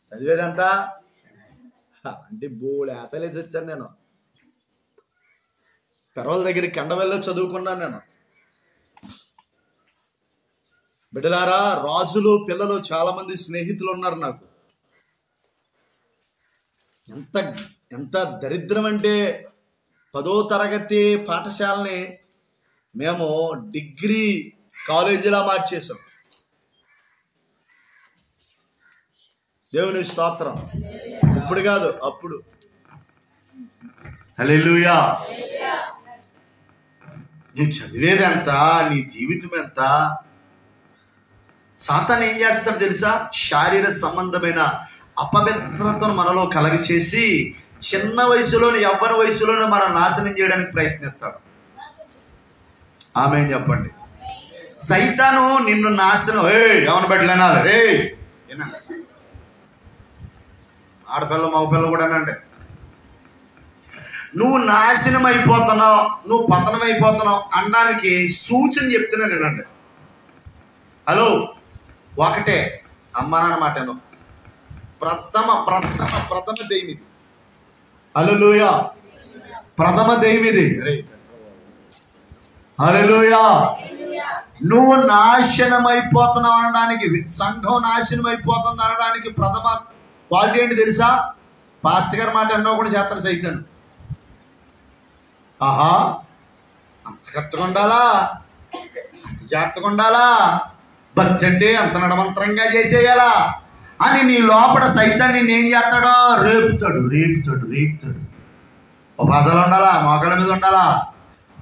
చదివేదంతా అంటే బోళ్ళు యాసలేసి వచ్చాను. నేను పెరవల దగ్గర కండవెల్లో చదువుకున్నాను. నేను బిడ్డలారా, రాజులు పిల్లలు చాలా మంది స్నేహితులు ఉన్నారు నాకు. ఎంత దరిద్రం అంటే 10వ తరగతి పాఠశాలని మేము డిగ్రీ కాలేజీలా మార్చేసాం. దేవుని స్తోత్రం. ఇప్పుడు కాదు, అప్పుడు. హల్లెలూయా. నీ చదివేది ఎంత, నీ జీవితం ఎంత. సాతాను ఏం చేస్తాడు తెలుసా? శారీర సంబంధమైన అపవిత్రతను మనలో కలగ చేసి చిన్న వయసులోని, యవ్వన వయసులోనే మనం నాశనం చేయడానికి ప్రయత్నిస్తాడు. ఆమేన్ చెప్పండి. సైతాను నిన్ను నాశనం. ఎవరిని బట్టలేనాలి రే, ఆడపిల్ల మగపిల్ల కూడా అంటే నువ్వు నాశనం అయిపోతున్నావు, నువ్వు పతనం అయిపోతున్నావు అనడానికి సూచన చెప్తున్నా నేనండి. హలో, ఒకటే అమ్మ నాన్న మాటను. ప్రథమ దెయ్యం. హల్లెలూయా. ప్రథమ దెయ్యం ఇది. హల్లెలూయా. నువ్వు నాశనం అయిపోతున్నావు అనడానికి, సంఘం నాశనం అయిపోతుంది అనడానికి ప్రథమ క్వాలిటీ ఏంటి తెలుసా? పాస్టర్ గారి మాట అన్నా కూడా చేస్తాడు సైతాను. ఆహా, అంత కరెక్ట్గా ఉండాలా, అంత జాగ్రత్తగా ఉండాలా, భక్తి అంటే అంత నడమంతరంగా చేసేయాలా అని నీ లోపల సైతాన్ని నేనేం చేస్తాడో రేపుతాడు. ఒక పాసాలు ఉండాలా, మోకాళ్ళ మీద ఉండాలా,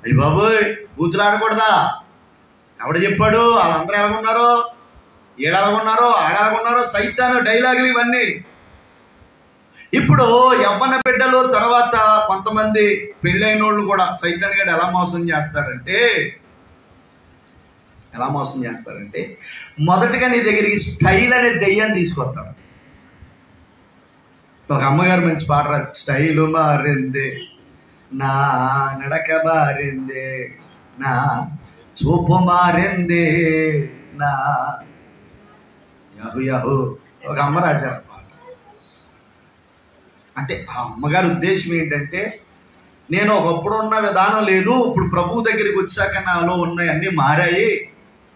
అయ్యి బాబోయ్ బూతులు ఆడకూడదా? ఎవడు చెప్పాడు? వాళ్ళందరూ ఎలాగున్నారో, వీళ్ళు ఎలాగున్నారో, ఆడ ఎలాగున్నారో, సైతాను డైలాగులు ఇవన్నీ. ఇప్పుడు యవ్వన బిడ్డలు తర్వాత కొంతమంది పెళ్ళైన వాళ్ళు కూడా సైతాన్ గడు ఎలా మోసం చేస్తాడంటే మొదటగా నీ దగ్గరికి స్టైల్ అనే దెయ్యాన్ని తీసుకొస్తాడు. ఒక అమ్మగారు మంచి పాట రాదు, స్టైలు మారింది నా నడక మారింది నా చూపు మారింది నా యాహు యాహు, ఒక అమ్మ రాశారు పాట. అంటే ఆ అమ్మగారి ఉద్దేశం ఏంటంటే, నేను ఒకప్పుడు ఉన్న విధానం లేదు, ఇప్పుడు ప్రభువు దగ్గరికి వచ్చాక నాలో ఉన్నాయి అన్నీ మారాయి,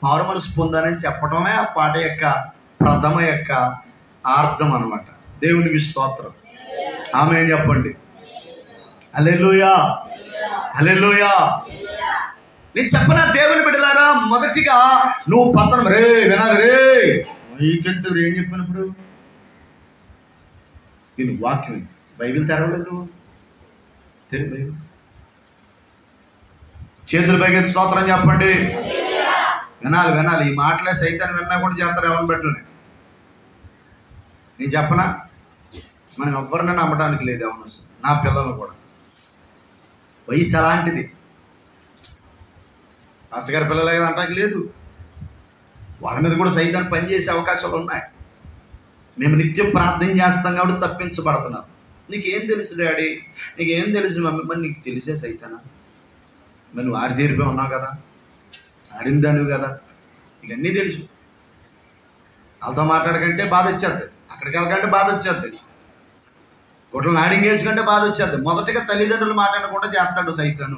మారు మనసు పొందానని చెప్పడమే ఆ పాట యొక్క ప్రథమ యొక్క అర్థం అన్నమాట. దేవునికి స్తోత్రం. ఆమేన్ చెప్పండి. హల్లెలూయా, హల్లెలూయా. నేను చెప్పనా దేవుని బిడ్డలారా, మొదటిగా నువ్వు పతనం రే వినాలి రే నీకెంత ఏం చెప్పినప్పుడు నేను వాక్యం బైబిల్ తెరవలేదు, నువ్వు తెరు బైబిల్. చేతులు పైకి స్తోత్రం చెప్పండి. వినాలి. ఈ మాటలే సైతాన్ని విన్నా కూడా చేస్తారు ఎవరిని పెట్టలే. నేను చెప్పనా, మనం ఎవరిని నమ్మడానికి లేదు. ఎవరు నా పిల్లలు కూడా వయసు అలాంటిది. మాస్టర్ గారి పిల్లలే కదా అంటానికి లేదు. వాళ్ళ మీద కూడా సైతాన్ని పనిచేసే అవకాశాలు ఉన్నాయి. మేము నిత్యం ప్రార్థన చేస్తాం కాబట్టి తప్పించబడుతున్నాం. నీకేం తెలుసు డాడీ, నీకేం తెలుసు మమ్మీ? మరి నీకు తెలిసే సైతానా? మరి నువ్వు ఆరి తీరిపోయి ఉన్నావు కదా, ఆరిందాను కదా, నీకు అన్నీ తెలుసు. వాళ్ళతో మాట్లాడకంటే బాధ వచ్చేద్ది, అక్కడికి వెళ్ళకంటే బాధ వచ్చేద్ది, గుడ్డలు నాడింగ్ వేసుకుంటే బాధ వచ్చేద్ది. మొదటగా తల్లిదండ్రులు మాట్లాడకుండా చేస్తాడు సైతాను.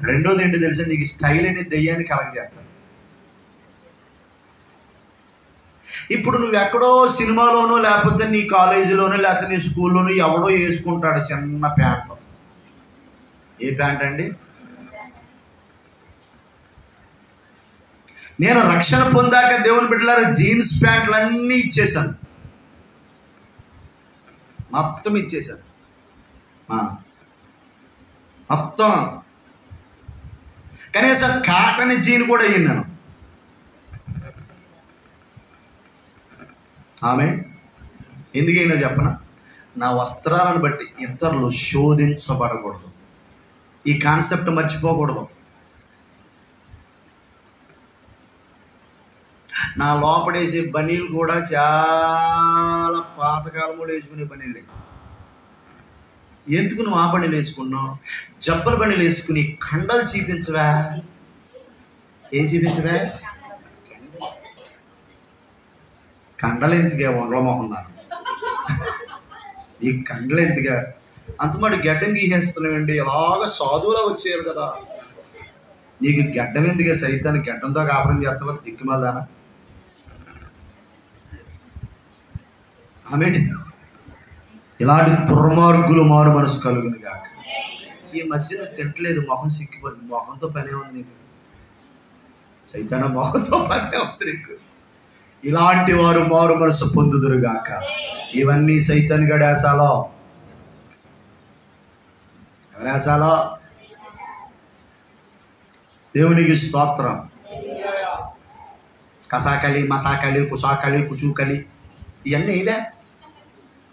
రెండోది ఏంటి తెలుసా, నీకు స్టైల్ అనే దెయ్యాన్ని కలగజేస్తాడు. ఇప్పుడు నువ్వు ఎక్కడో సినిమాలోనో లేకపోతే నీ కాలేజీలోనో లేకపోతే నీ స్కూల్లోనో ఎవడో వేసుకుంటాడు చిన్న ప్యాంటు. ఏ ప్యాంట్ అండి? నేను రక్షణ పొందాక దేవుని బిడ్డలారా జీన్స్ ప్యాంట్లు అన్నీ ఇచ్చేసాను, మొత్తం ఇచ్చేసాను, మొత్తం. కనీసం కాటన్ జీన్ కూడా అయ్యిన్నాను. ఆమె ఎందుకైనా చెప్పనా, నా వస్త్రాలను బట్టి ఇతరులు శోధించబడకూడదు. ఈ కాన్సెప్ట్ మర్చిపోకూడదు. నా లోపడేసే బనీలు కూడా చాలా పాతకాలంలో వేసుకునే బనీలే. ఎందుకు నువ్వు ఆ బనీలు వేసుకున్నావు? జబ్బల బనీలు వేసుకుని కండలు చూపించవా? ఏం చూపించవా? కండలు ఎందుకే వంగల మొహన్నారు, ఈ కండలు ఎందుగా అంత మాట గడ్డం గీసేస్తున్నావండి, ఎలాగ సాధువులా వచ్చారు కదా, నీకు గడ్డం ఎందుకే? సైతాన్ని గడ్డంతో కాపురం చేస్తావా దిక్కుమల్దానా? ఆమె ఇలాంటి దుర్మార్గులు మారు మనసు కలుగును కాక. ఈ మధ్య నువ్వు తింటలేదు, మొహం సిక్కిపోతుంది. మొహంతో పనే ఉంది నీకు, సైతాన మొహంతో పనే ఉంది నీకు. ఇలాంటి వారు మారు మనసు పొందుదురుగాక. ఇవన్నీ సైతాన్ గడేసాలో, ఎవరేసాలో? దేవునికి స్తోత్రం. కసాకలి, మసాకలి, కుసాకలి, కుచూకలి ఇవన్నీ ఇవే.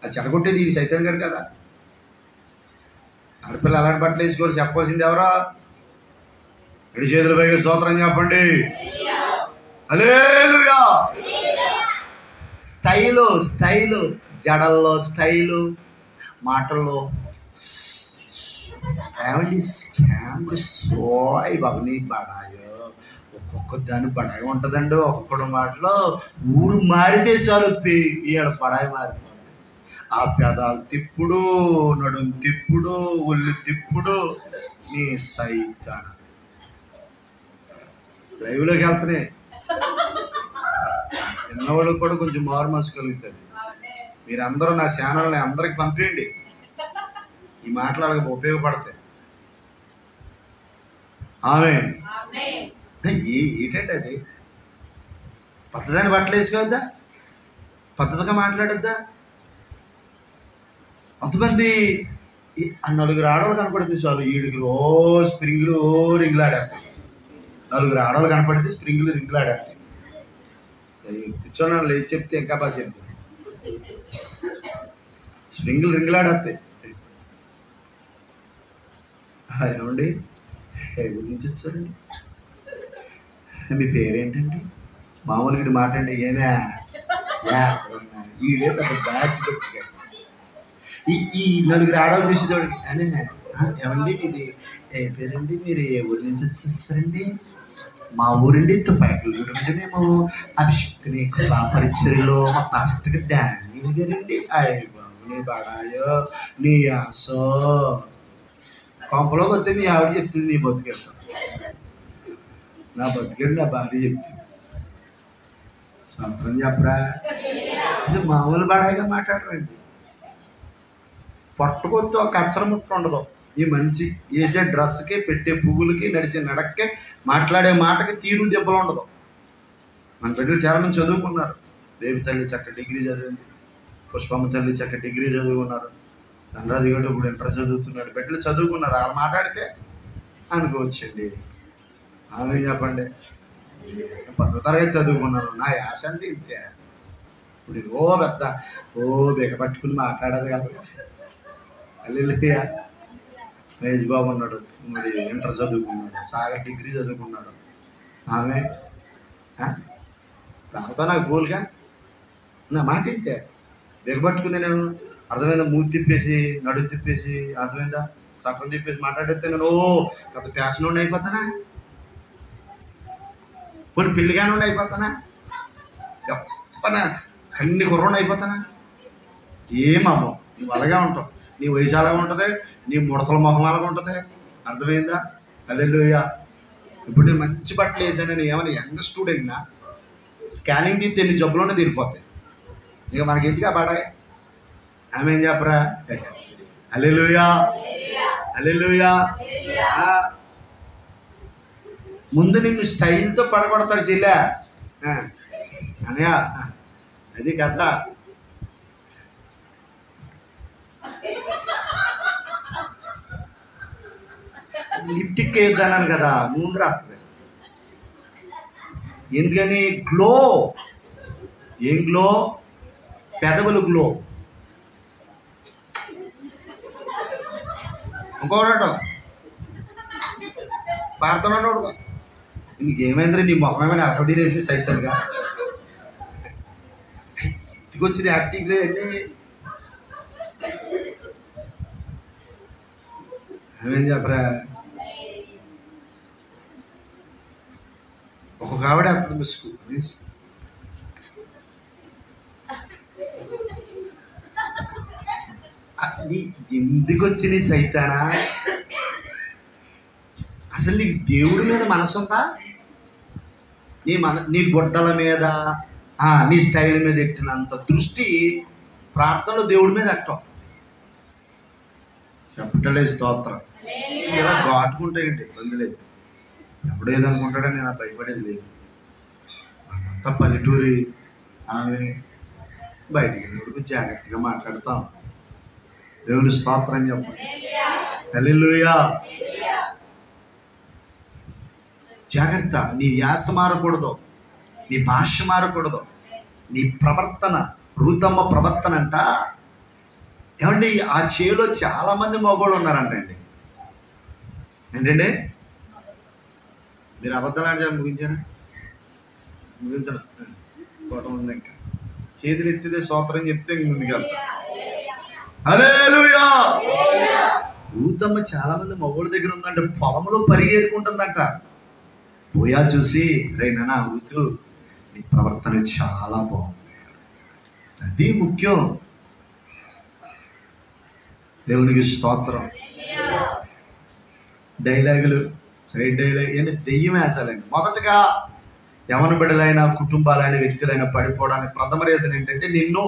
అది చెడగొట్టేది ఇది సైతాన్ గడు కదా. ఆడపిల్ల అలాంటి బట్టలు వేసుకోవాలి, చెప్పవలసింది ఎవరో? ఎడి చేతుల పైకి స్తోత్రం చెప్పండి. హల్లెలూయా. స్టైలు జడల్లో స్టైలు, మాటల్లో సోయ్ బాబు నీ బడాయో. ఒక్కొక్క దాన్ని బడాయి ఉంటుందండి. ఒక్కొక్క మాటలో ఊరు మారితే చాలు ఈడ బడాయి మారిపోతుంది. ఆ పెదాలు తిప్పుడు, నడుం తిప్పుడు, ఒళ్ళు తిప్పుడు, నీ సైతాన లైవ్లోకి వెళ్తున్నాయి. చిన్నవాళ్ళకి కూడా కొంచెం మారు మనసు కలుగుతుంది. మీరందరూ నా ఛానల్ని అందరికి పంపించండి, ఈ మాటలు ఉపయోగపడతాయి. ఆమేన్. ఏంటంటే అది పద్ధతిని బట్టలు వేసుకోవద్దా? పద్ధతిగా మాట్లాడొద్దా? కొంతమంది ఆ నలుగురు ఆడవాళ్ళు కనపడితే చాలు వీడికి ఓ స్ప్రింగులు ఓ రింగులు ఆడేస్తాయి. నలుగురు ఆడవాళ్ళు కనపడితే స్ప్రింగులు రింగులు ఆడేస్తాయి. కూర్చొని లేచి చెప్తే ఇంకా బాగా చెప్తాను. స్ప్రింగులు రింగులు ఆడేస్తాయి. ఏమండి ఎవరి నుంచి వచ్చారండి? మీ పేరేంటండి? మామూలుగా మాట అండి. ఏమే ఈడే పెద్ద బ్యాచ్ పెట్టుగా ఈ నలుగురు ఆడవాళ్ళు చూసేవాడికి అనే ఏమండి ఇది ఏ పేరండి? మీరు ఏ ఊరి నుంచి వచ్చేస్తారండి? మా ఊరండి తుపాకులు అంటే మేము అభిషక్తిని పరిచర్యలో మా పాస్టర్ డానియల్ గారండి. అయ్య బాబు నీ బడాయో నీ ఆసో కొంపలోకి వస్తే మీ ఆవిడ చెప్తుంది నీ బతుకెళ్తాం. నా బతికేడు నా భార్య చెప్తుంది. సంవత్సరం చెప్పరా? అసలు మామూలు బడాయిగా మాట్లాడరండి. పొట్టకొస్తే ఒక అచ్చర ముట్ట ఉండదు. ఈ మనిషి వేసే డ్రెస్కి, పెట్టే పువ్వులకి, నడిచే నడక్కే, మాట్లాడే మాటకి తీరు దెబ్బలు ఉండదు. మన బిడ్డలు చాలా మంది చదువుకున్నారు. బేబీ తల్లి చక్క డిగ్రీ చదివింది, పుష్పమ్మ తల్లి చక్క డిగ్రీ చదువుకున్నారు, ధనరాజు గారు ఇప్పుడు ఇంటర్ చదువుతున్నాడు. బిడ్డలు చదువుకున్నారు. వాళ్ళు మాట్లాడితే అనుకోవచ్చండి. ఆమె చెప్పండి 10వ తరగతి చదువుకున్నాను, నా యాస అంటే ఇంతే. ఇప్పుడు పెద్ద బెగ పట్టుకుని మాట్లాడేది కాబట్టి అల్లెలుయ్యా. మహేష్ బాబు ఉన్నాడు, మరి ఇంటర్ చదువుకున్నాడు, సాగర్ డిగ్రీ చదువుకున్నాడు. ఆమె రావుతా నాకు గోల్గా నా మాట ఇంతే. బెగపట్టుకుని నేను అర్థమైందా? మూతి తిప్పేసి, నడుము తిప్పేసి, అర్థమైందా? సక్కం తిప్పేసి మాట్లాడితే నేను పెద్ద ప్యాషన్ ఉండి అయిపోతానా? కొన్ని పెళ్లిగానే ఉండి అయిపోతానా? ఎప్పనా కన్ని కుర్రండి అయిపోతానా? ఏమమ్మో, నువ్వు అలాగే ఉంటావు. నీ వయసు అలాగా ఉంటుంది, నీ ముడతల మొహం అలాగా ఉంటుంది. అర్థమైందా? హల్లెలూయా. ఇప్పుడు నేను మంచి బట్టలు వేసాను, నేను ఏమైనా యంగ్ స్టూడెంట్నా? స్కానింగ్ తీస్తే ఎన్ని జబ్బులోనే తీరిపోతాయి. ఇక మనకి ఎందుకు పడాయి? ఆమె ఏం చెప్పరా? హల్లెలూయా, హల్లెలూయా. ముందు నిన్ను స్టైల్తో పడగొడతాడు చెల్లె అనయా. అది కథ. లిప్టిక్ వేద్దాను కదా, నూనె రాస్తుంది. ఎందుకని? గ్లో. ఏం గ్లో? పెదవులు గ్లో. ఇంకోటో పాడుతున్నాడు, నీకేమైంది? నీ ముఖం ఏమైనా అక్కడ తినేసి సైతంగా ఇంటికొచ్చిన యాక్టింగ్ లేదండి. ఆమెం చెప్పరా? ఒక్కొక్క ఆవిడ అర్థం ముసుకు ఎందుకు వచ్చిన సైతానా? అసలు నీకు దేవుడి మీద మనసు ఉందా? నీ బొట్టల మీద, నీ స్టైల్ మీద ఎట్టినంత దృష్టి ప్రార్థనలో దేవుడి మీద అట్టం. చెప్పటలే స్తోత్రం. ఇలా ఘాటుకుంటాయండి, ఇబ్బంది లేదు. ఎప్పుడు ఏదనుకుంటాడో నేను భయపడేది లేదు. అంతా పల్లెటూరి ఆమె బయటికి వెళ్ళినప్పుడు జాగ్రత్తగా మాట్లాడతాం. దేవుని స్తోత్రం చెప్పండి. హల్లెలూయా. జాగ్రత్త. నీ వ్యాస మారకూడదు, నీ భాష మారకూడదు, నీ ప్రవర్తన. రూతమ్మ ప్రవర్తన అంట ఏమండి, ఆ చేలో చాలా మంది మగవాళ్ళు ఉన్నారంటండి. ఏంటండి? మీరు అబద్ధాలు ఆడి ముగించారా? ముగించను, కోట ఉంది. ఇంకా చేతులు ఎత్తితే స్తోత్రం చెప్తే ముందుకు వెళ్తా. హల్లెలూయా. రూతమ్మ చాలా మంది మగవాళ్ళ దగ్గర ఉందంటే పొలంలో పరిగెత్తుకుంటుందంట. పోయా చూసి, రేనా ఋతు నీ ప్రవర్తన చాలా బాగుంది. అది ముఖ్యం. దేవునికి స్తోత్రం. డైలాగులు, సైడ్ డైలాగ్ ఏంటి? దెయ్యం వేసాలండి. మొదటగా యవన బిడ్డలైన, కుటుంబాలైన, వ్యక్తులైన పడిపోవడానికి ప్రథమ రీజన్ ఏంటంటే నిన్ను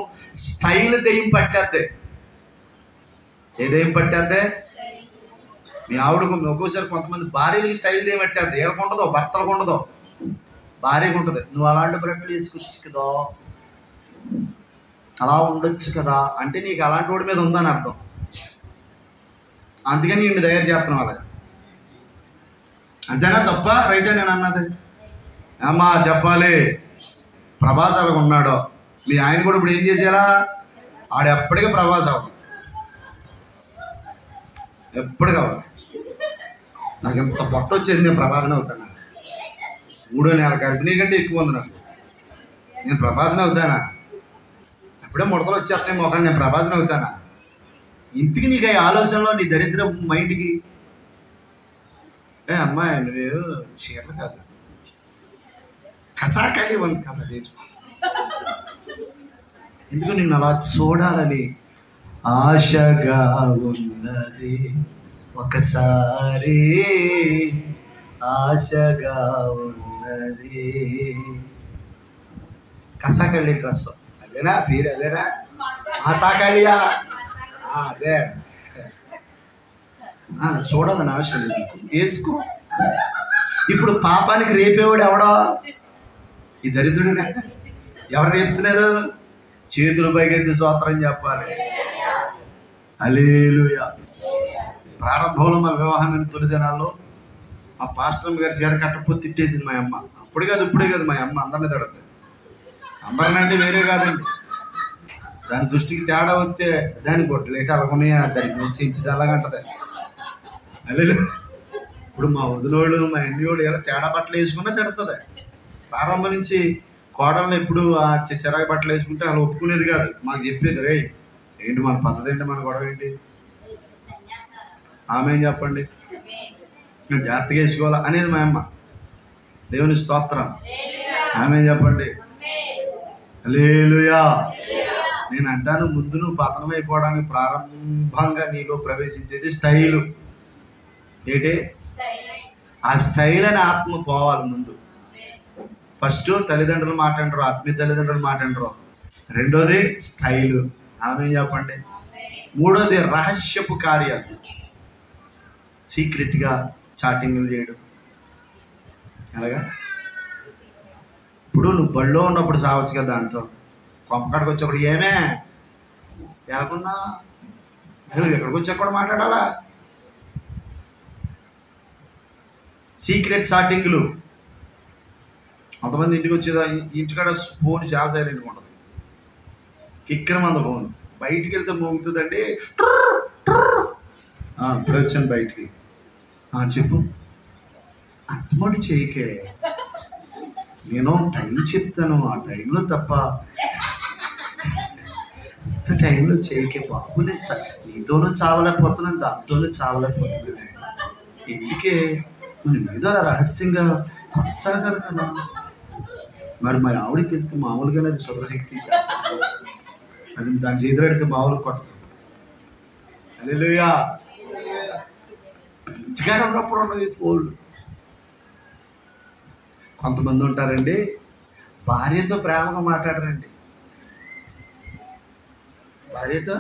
స్టైల్ దెయ్యం పట్టేద్దే. ఏ దెయ్యం పట్టేద్దే? మీ ఆవిడకు ఒక్కోసారి కొంతమంది భార్యలకి స్టైల్ దెయ్యం పట్టేద్ది. వీళ్ళకు ఉండదు, భర్తలకు ఉండదు, భార్యకు ఉంటుంది. నువ్వు అలాంటి బ్రట్లు వేసుకొచ్చు కదా, అలా ఉండొచ్చు కదా అంటే నీకు అలాంటి వాడి మీద ఉందని అర్థం. అందుకని నిన్ను తయారు చేస్తున్నాం అలాగా. అంతేనా? తప్ప రైటే నేను అన్నది? అమ్మా చెప్పాలి. ప్రభాస్ అలాగ ఉన్నాడో మీ ఆయన కూడా ఇప్పుడు ఏం చేసేలా? ఆడు ఎప్పటికీ ప్రభాస్ అవ్వదు, ఎప్పుడు కావాలి. నాకు ఎంత పొట్ట వచ్చేది, నేను ప్రభాసనే అవుతాను. 3వ నెల గర్భిణీ కంటే ఎక్కువ ఉంది నాకు. నేను ప్రభాసనే అవుతానా? అప్పుడే ముడతలు వచ్చేస్తాయి మొఖాన్ని, నేను ప్రభాసనే అవుతానా? ఇంటికి నీకు ఈ ఆలోచనలో, నీ దరిద్ర మైండ్కి అమ్మాయి నువ్వు చీరలు కాదు కసాకాలి ఉంది కదా తీసుకో. ఎందుకు నిన్ను అలా చూడాలని ఆశగా ఉన్నది, ఒకసారి ఆశగా ఉన్నది. కసాకళ్ళి డ్రెస్ అదేనా? పేరు అదేనా? మసాకళియా? అదే చూడాలని ఆశ వేసుకో. ఇప్పుడు పాపానికి రేపేవాడు ఎవడో? ఈ దరిద్రుడుగా. ఎవరు రేపుతున్నారు? చేతులు పైకెత్తి స్తోత్రం చెప్పాలి. హల్లెలూయా. ప్రారంభంలో మా వివాహం తొలి దినాల్లో మా పాస్టర్ గారి చీర కట్టకపోతే తిట్టేసింది మా అమ్మ. అప్పుడే కాదు ఇప్పుడే కాదు, మా అమ్మ అందరినీ తిడుతుంది. అందరినంటే వేరే కాదండి, దాని దృష్టికి తేడా వస్తే దాన్ని కొట్టలేట అలాగనే దాన్ని దూషించింది అలాగంటది. అల్లెలు ఇప్పుడు మా వదినోళ్ళు మా ఎన్నిోళ్ళు ఎలా తేడా బట్టలు వేసుకున్నా తిడుతుంది. ప్రారంభం నుంచి కోడలను ఎప్పుడు ఆ చిరాకు బట్టలు వేసుకుంటే అలా ఒప్పుకునేది కాదు, మాకు చెప్పేది. రే ఏంటి మన పద్ధతి ఏంటి, మన గొడవ ఏంటి, ఆమె ఏం చెప్పండి, నేను జాగ్రత్తగా వేసుకోవాలా అనేది మా అమ్మ. దేవుని స్తోత్రం. ఆమె ఏం చెప్పండి. హల్లెలూయా. నేను అంటాను, ముందు నువ్వు పతనం అయిపోవడానికి ప్రారంభంగా నీలో ప్రవేశించేది స్టైలు. ఏంటి ఆ స్టైల్ అని ఆత్మ పోవాలి ముందు. ఫస్ట్ తల్లిదండ్రులు మాట్లాడరు, ఆత్మీయ తల్లిదండ్రులు మాట్లాడరు. రెండోది స్టైలు. ఆమె చెప్పండి. మూడోది రహస్యపు కార్యాలు, సీక్రెట్గా చాటింగ్లు చేయడం. అలాగా ఇప్పుడు నువ్వు బళ్ళో ఉన్నప్పుడు సావచ్చు కదా, దాంతో కొంపకాడికి వచ్చేప్పుడు ఏమే ఎలాగున్నా నువ్వు ఎక్కడికి వచ్చా కూడా మాట్లాడాలా. సీక్రెట్ చాటింగ్లు. కొంతమంది ఇంటికి వచ్చేదా, ఇంటికాడ ఫోన్ చాలా సైలెంట్గా ఉంటుంది, కిక్కిన మంద ఫోన్. బయటికి వెళ్తే మోగుతుందండి. ఇప్పుడు వచ్చాను బయటికి, చెప్పు. అర్థమటి చేయకే, నేను టైం చెప్తాను, ఆ టైంలో తప్ప ఇంత టైంలో చేయకే బాబు. నేను నీతోనూ చావలేకపోతున్నాను, దాంతోనూ చావలేకపోతున్నాను. ఎందుకే మనం ఏదో రహస్యంగా కొనసాగాలి కదా. మరి మా ఆవిడకి వెళ్తే మామూలుగానే అది శుభశక్తి, అది దాని చేతులు పెడితే మామూలు కొట్టదు. హల్లెలూయా. ఇంటికాడ ఉన్నప్పుడు ఉన్నది ఫోన్లు. కొంతమంది ఉంటారండి, భార్యతో ప్రేమగా మాట్లాడరండి. భార్యతో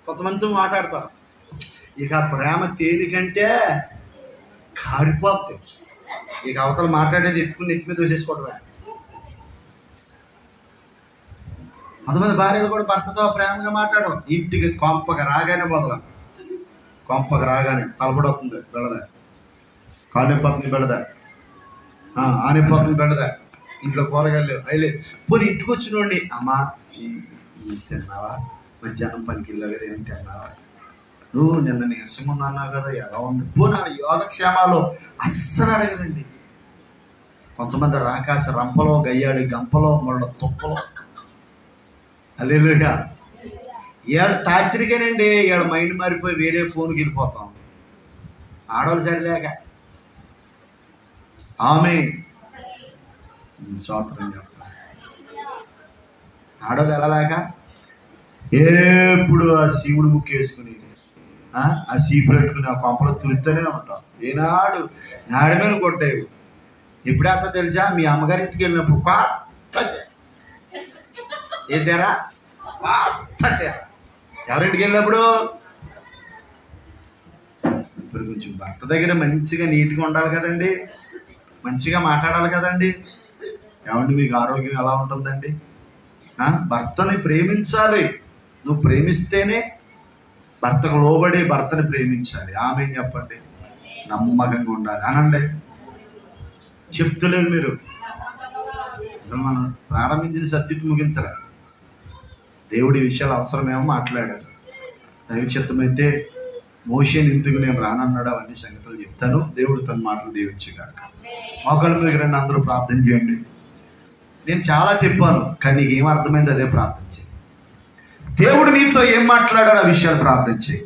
కొంతమందితో మాట్లాడతారు, ఇక ప్రేమ తేలికంటే కారిపోతుంది. ఇక అవతల మాట్లాడేది ఎత్తుకుని ఎత్తి మీద వేసేసుకోవడమే. కొంతమంది భార్యలు కూడా భర్తతో ప్రేమగా మాట్లాడడం. ఇంటికి కొంపక రాగానే మొదల, కొంపక రాగానే తలపడవుతుంది బెడద, కాళ్ళిపోతుంది బెడద, ఆనిపోతుంది బెడద. ఇంట్లో కూరగాయలు అయిలే పోనీ ఇంటికి వచ్చినోండి, అమ్మా తిన్నావా, మధ్యాహ్నం పనికి వెళ్ళావు కదా, ఏం తిన్నావా, నువ్వు నిన్న నీరసం అన్నావు కదా, ఎలా ఉంది, పోనీ యోగక్షేమాలు అస్సలు అడగరండి. కొంతమంది రాకాశ రంపలో, గయ్యాడి గంపలో, ముళ్ళ తుప్పలో. హల్లెలూయా. ఇవాళ టార్చర్గానండి, ఇవాళ మైండ్ మారిపోయి వేరే ఫోన్కి వెళ్ళిపోతాం. ఆడవాళ్ళు సరిలేక. ఆమేన్. స్తోత్రం చెప్తాను. ఆడవాళ్ళు ఎలా లేక ఎప్పుడు ఆ శివుడు బుక్ వేసుకుని, ఆ సీపు పెట్టుకుని ఆ కొంపలో తులుతూనే ఉంటాం. ఏనాడు నాడి మీద కొట్టేవి. ఎప్పుడంతా తెలుసా, మీ అమ్మగారింటికి వెళ్ళినప్పుడు కొత్త వేసారా, కొత్త చీర. ఎవరింటికి వెళ్ళినప్పుడు ఇప్పుడు కొంచెం భర్త దగ్గర మంచిగా నీట్గా ఉండాలి కదండి, మంచిగా మాట్లాడాలి కదండి. ఏమండి మీకు ఆరోగ్యం ఎలా ఉంటుందండి? భర్తని ప్రేమించాలి. నువ్వు ప్రేమిస్తేనే భర్తకు లోబడి భర్తని ప్రేమించాలి. ఆమె చెప్పండి, నమ్మకంగా ఉండాలి అనండి. చెప్తలేదు మీరు. అసలు మనం ప్రారంభించిన సబ్జెక్ట్ ముగించరా. దేవుడి విషయాలు అవసరమేమో మాట్లాడారు. దైవ చిత్తమైతే మోషేని ఎందుకు నేను రానన్నాడు, అవన్నీ సంగతులు చెప్తాను. దేవుడు తన మాటలు దీవించుగాక. మోకాళ్ళ మీద రండి, అందరూ ప్రార్థన చేయండి. నేను చాలా చెప్పాను, కానీ నీకు ఏం అర్థమైంది అదే ప్రార్థన చేయి. దేవుడు నీతో ఏం మాట్లాడాడు ఆ విషయాలు ప్రార్థన చేయి.